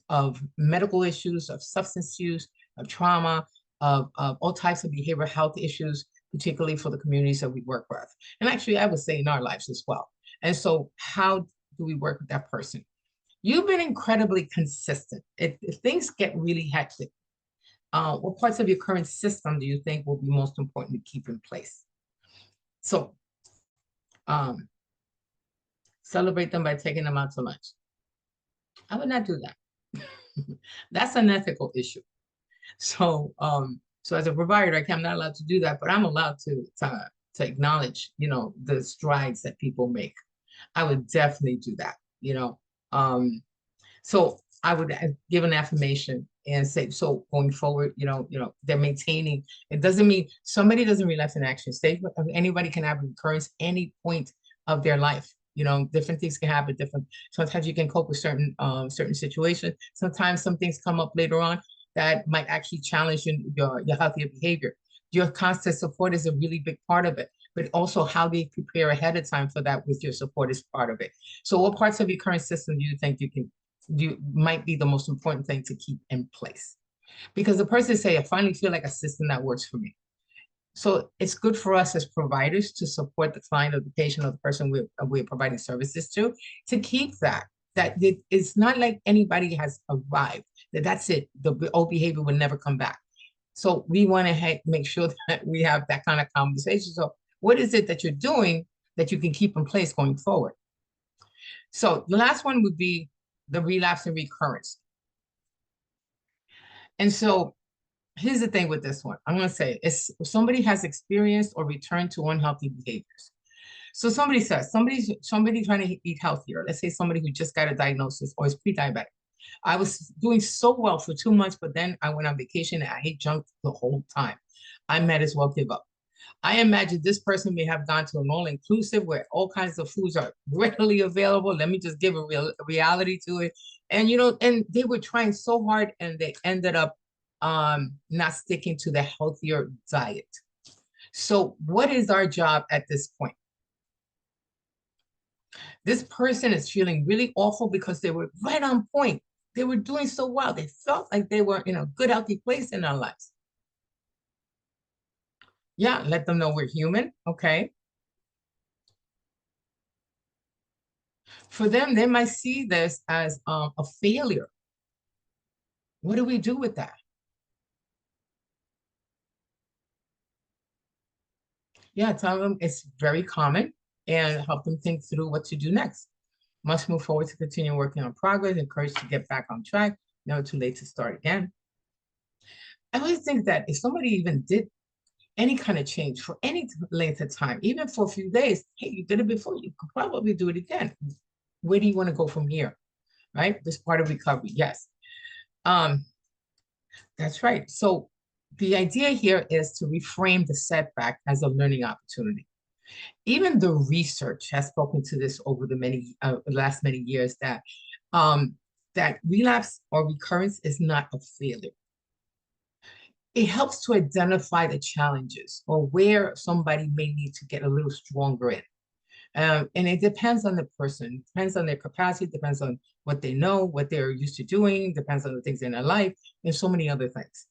S1: of medical issues, of substance use, of trauma, of all types of behavioral health issues, particularly for the communities that we work with. And actually, I would say in our lives as well. And so how do we work with that person? You've been incredibly consistent. If things get really hectic, what parts of your current system do you think will be most important to keep in place? So celebrate them by taking them out to lunch. I would not do that. That's an ethical issue. So so as a provider, I'm not allowed to do that, but I'm allowed to acknowledge, the strides that people make. I would definitely do that, so I would give an affirmation and say, so going forward, they're maintaining. It doesn't mean somebody doesn't relapse in action stage, but anybody can have recurrence any point of their life. Different things can happen. Sometimes you can cope with certain situations. Sometimes some things come up later on that might actually challenge your healthier behavior. Your constant support is a really big part of it, but also how they prepare ahead of time for that with your support is part of it. So what parts of your current system do you think might be the most important thing to keep in place? Because the person say, I finally feel like a system that works for me. So it's good for us as providers to support the client or the patient or the person we're providing services to keep that it's not like anybody has arrived, that's it. The old behavior will never come back. So we want to make sure that we have that kind of conversation. So what is it that you're doing that you can keep in place going forward? So the last one would be the relapse and recurrence. And so here's the thing with this one. I'm going to say if somebody has experienced or returned to unhealthy behaviors. So somebody says, somebody's trying to eat healthier. Let's say somebody who just got a diagnosis or is pre-diabetic. I was doing so well for 2 months, but then I went on vacation and I ate junk the whole time. I might as well give up. I imagine this person may have gone to an all-inclusive where all kinds of foods are readily available. Let me just give a reality to it. And, and they were trying so hard and they ended up not sticking to the healthier diet. So what is our job at this point? This person is feeling really awful because they were right on point. They were doing so well. They felt like they were in a good, healthy place in their lives. Yeah, let them know we're human, okay? For them, they might see this as a failure. What do we do with that? Yeah, tell them it's very common and help them think through what to do next. Must move forward to continue working on progress, encourage to get back on track, never too late to start again. I always think that if somebody even did any kind of change for any length of time, even for a few days, hey, you did it before, you could probably do it again. Where do you want to go from here? Right? This part of recovery, yes. That's right. So the idea here is to reframe the setback as a learning opportunity. Even the research has spoken to this over the last many years that that relapse or recurrence is not a failure. It helps to identify the challenges or where somebody may need to get a little stronger in. And it depends on the person, depends on their capacity, depends on what they know, what they're used to doing, depends on the things in their life, and so many other things.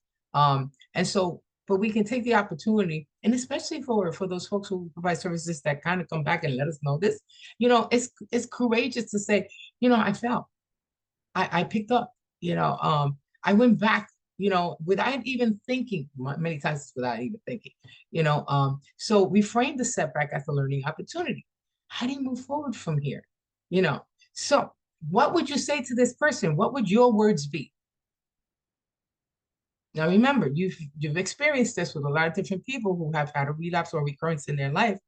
S1: But we can take the opportunity, and especially for those folks who provide services that kind of come back and let us know this, it's courageous to say, I fell, I picked up, I went back, without even thinking, many times without even thinking, so reframe the setback as a learning opportunity. How do you move forward from here? So what would you say to this person? What would your words be? Now, remember, you've experienced this with a lot of different people who have had a relapse or recurrence in their life.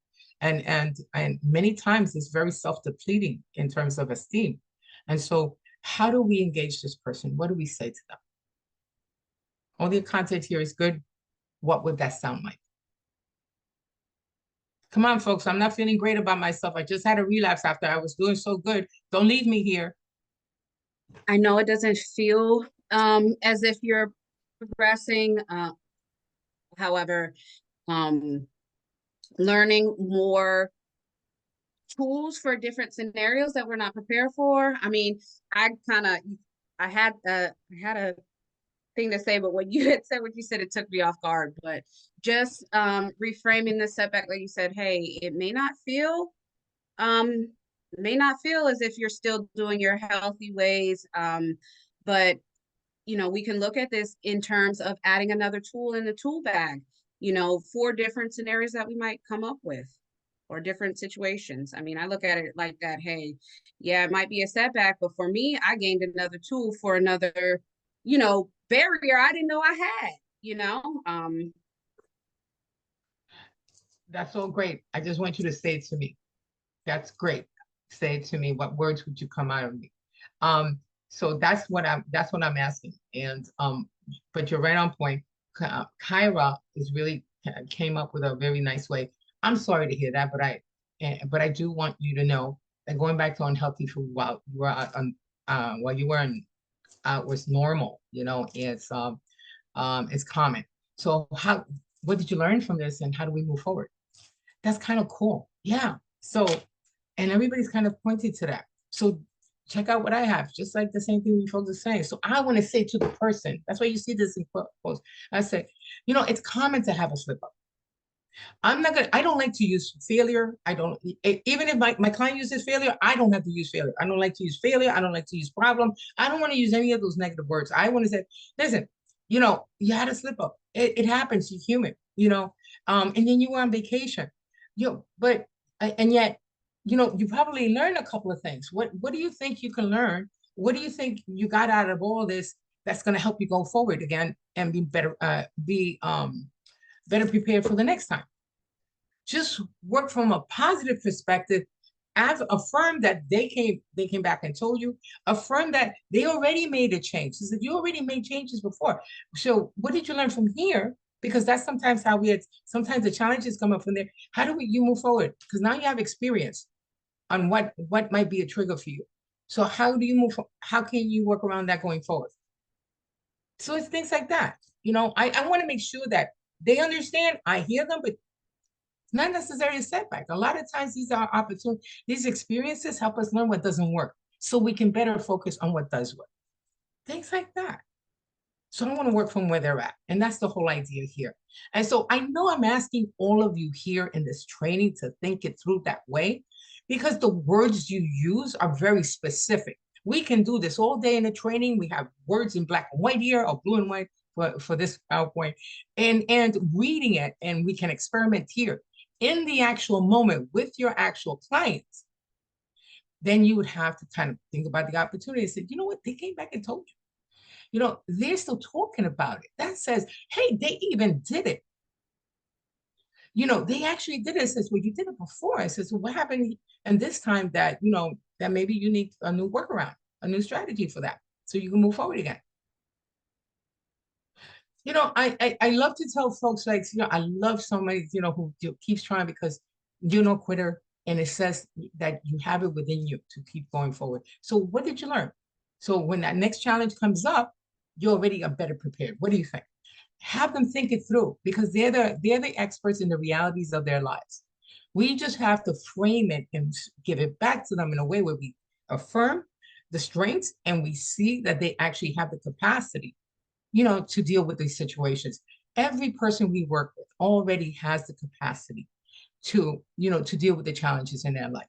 S1: And many times it's very self-depleting in terms of esteem. And so how do we engage this person? What do we say to them? All the content here is good. What would that sound like? Come on, folks. I'm not feeling great about myself. I just had a relapse after I was doing so good. Don't leave me here.
S12: I know it doesn't feel as if you're progressing. However, learning more tools for different scenarios that we're not prepared for. I mean, I had a thing to say, but when you had said what you said, it took me off guard. But just reframing the setback, like you said, hey, it may not feel as if you're still doing your healthy ways, but we can look at this in terms of adding another tool in the tool bag, for different scenarios that we might come up with or different situations. I mean, I look at it like that. Hey, yeah, it might be a setback, but for me, I gained another tool for another, barrier I didn't know I had,
S1: That's so great. I just want you to say it to me. That's great. Say it to me. What words would you come out of me? So that's what I'm asking. And but you're right on point. Kyra is really came up with a very nice way. I'm sorry to hear that, but I do want you to know that going back to unhealthy food while you were was normal. It's common. So what did you learn from this, and how do we move forward? That's kind of cool. Yeah. So, and everybody's kind of pointed to that. So check out what I have, just like the same thing you folks are saying. So I want to say to the person, that's why you see this in posts. I say, it's common to have a slip up. I don't like to use failure. Even if my client uses failure, I don't have to use failure. I don't like to use failure. I don't like to use problem. I don't want to use any of those negative words. I want to say, listen, you had a slip up. It happens. You're human, and then you were on vacation, and yet, you probably learned a couple of things. What do you think you can learn? What do you think you got out of all this that's going to help you go forward again and be better, better prepared for the next time? Just work from a positive perspective affirm that they came back and told you, affirm that they already made a change. So that you already made changes before. So what did you learn from here? Because that's sometimes how sometimes the challenges come up from there. How do you move forward? Because now you have experience on what might be a trigger for you. So how do you move? How can you work around that going forward? So it's things like that. I want to make sure that they understand. I hear them, but it's not necessarily a setback. A lot of times these are opportunities. These experiences help us learn what doesn't work so we can better focus on what does work. Things like that. So I want to work from where they're at. And that's the whole idea here. And so I know I'm asking all of you here in this training to think it through that way, because the words you use are very specific. We can do this all day in the training. We have words in black and white here, or blue and white for this PowerPoint, and reading it, and we can experiment here in the actual moment with your actual clients. Then you would have to kind of think about the opportunity and say, you know what, they came back and told you. They're still talking about it. That says, hey, they even did it. They actually did it. It says, well, you did it before. It says, well, what happened? And this time that, that maybe you need a new workaround, a new strategy for that, so you can move forward again. I love to tell folks, like, I love somebody, who keeps trying, because you're no quitter. And it says that you have it within you to keep going forward. So what did you learn? So when that next challenge comes up, you're already better prepared. What do you think? Have them think it through, because they're the experts in the realities of their lives. We just have to frame it and give it back to them in a way where we affirm the strengths and we see that they actually have the capacity, to deal with these situations. Every person we work with already has the capacity to deal with the challenges in their life.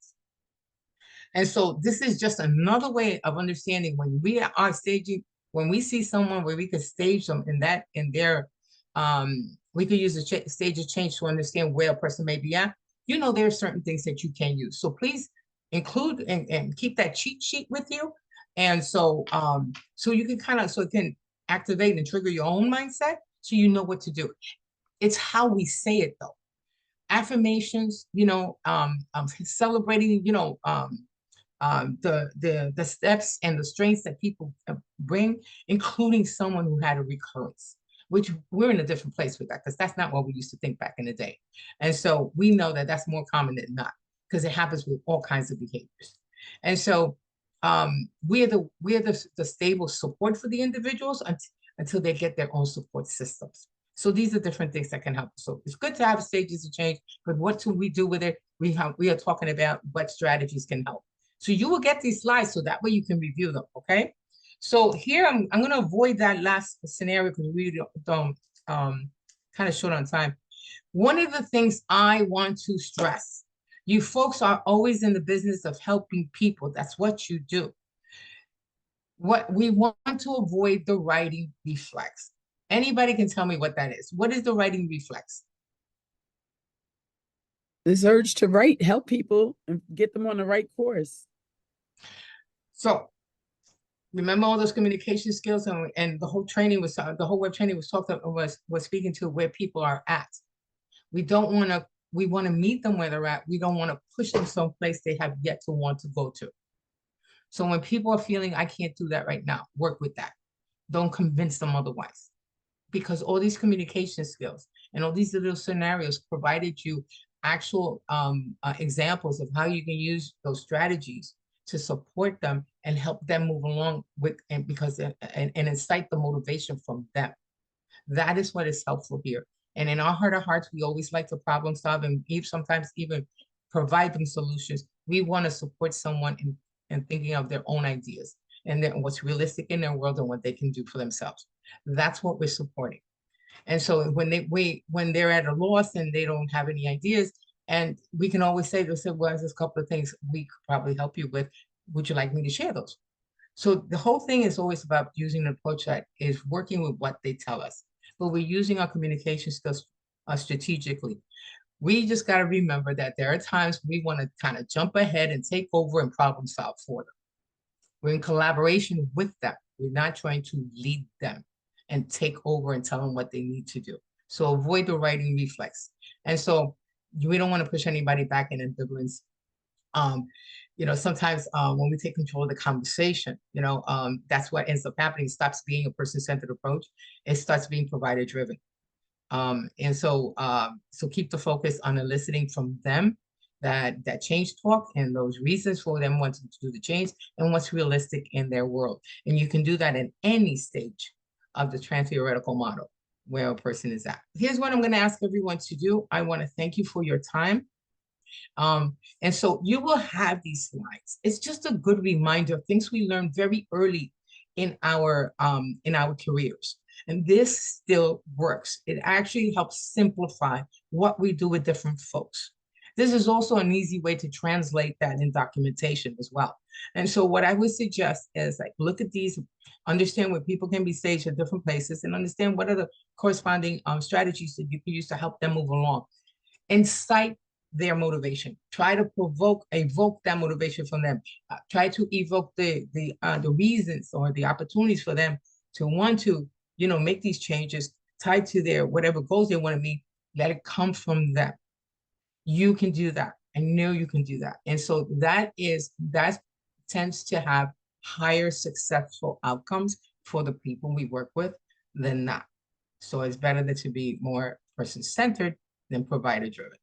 S1: And so this is just another way of understanding when we are staging, when we see someone where we could stage them in their, we could use a stage of change to understand where a person may be at. There are certain things that you can use. So please include and keep that cheat sheet with you. And so, so you can so it can activate and trigger your own mindset, so you know what to do. It's how we say it though. Affirmations, celebrating, the steps and the strengths that people bring, including someone who had a recurrence, which we're in a different place with that, because that's not what we used to think back in the day. And so we know that that's more common than not, because it happens with all kinds of behaviors. And so we're the stable support for the individuals until they get their own support systems. So these are different things that can help. So it's good to have stages of change, but what do we do with it? We are talking about what strategies can help. So you will get these slides so that way you can review them, okay? So here I'm going to avoid that last scenario because we don't kind of short on time. One of the things I want to stress, you folks are always in the business of helping people. That's what you do. What we want to avoid the writing reflex. Anybody can tell me what that is. What is the writing reflex?
S2: This urge to write, help people and get them on the right course.
S1: So remember all those communication skills, and the whole training was, the whole web training was speaking to where people are at. We want to meet them where they're at. We don't want to push them someplace they have yet to want to go to. So when people are feeling, I can't do that right now, work with that. Don't convince them otherwise. Because all these communication skills and all these little scenarios provided you actual examples of how you can use those strategies to support them and help them move along with, and incite the motivation from them. That is what is helpful here. And in our heart of hearts, we always like to problem solve and sometimes even provide them solutions. We want to support someone in thinking of their own ideas and then what's realistic in their world and what they can do for themselves. That's what we're supporting. And so when they're at a loss and they don't have any ideas, and we can always say, well, there's a couple of things we could probably help you with. Would you like me to share those? So the whole thing is always about using an approach that is working with what they tell us, but we're using our communication skills strategically. We just got to remember that there are times we want to kind of jump ahead and take over and problem solve for them. We're in collaboration with them. We're not trying to lead them and take over and tell them what they need to do. So avoid the writing reflex. And so we don't want to push anybody back in ambivalence. You know, sometimes when we take control of the conversation, you know, that's what ends up happening. It stops being a person-centered approach. It starts being provider-driven. And so keep the focus on eliciting from them that change talk and those reasons for them wanting to do the change and what's realistic in their world. And you can do that in any stage of the Transtheoretical Model where a person is at. Here's what I'm going to ask everyone to do. I want to thank you for your time. And so you will have these slides. It's just a good reminder of things we learned very early in our careers. And this still works. It actually helps simplify what we do with different folks. This is also an easy way to translate that in documentation as well. And so what I would suggest is like, look at these, understand where people can be staged at different places and understand what are the corresponding strategies that you can use to help them move along. And cite their motivation. Try to evoke that motivation from them. Try to evoke the reasons or the opportunities for them to want to, you know, make these changes tied to their whatever goals they want to meet. Let it come from them. You can do that. I know you can do that. And so that tends to have higher successful outcomes for the people we work with than not. So it's better to be more person-centered than provider-driven.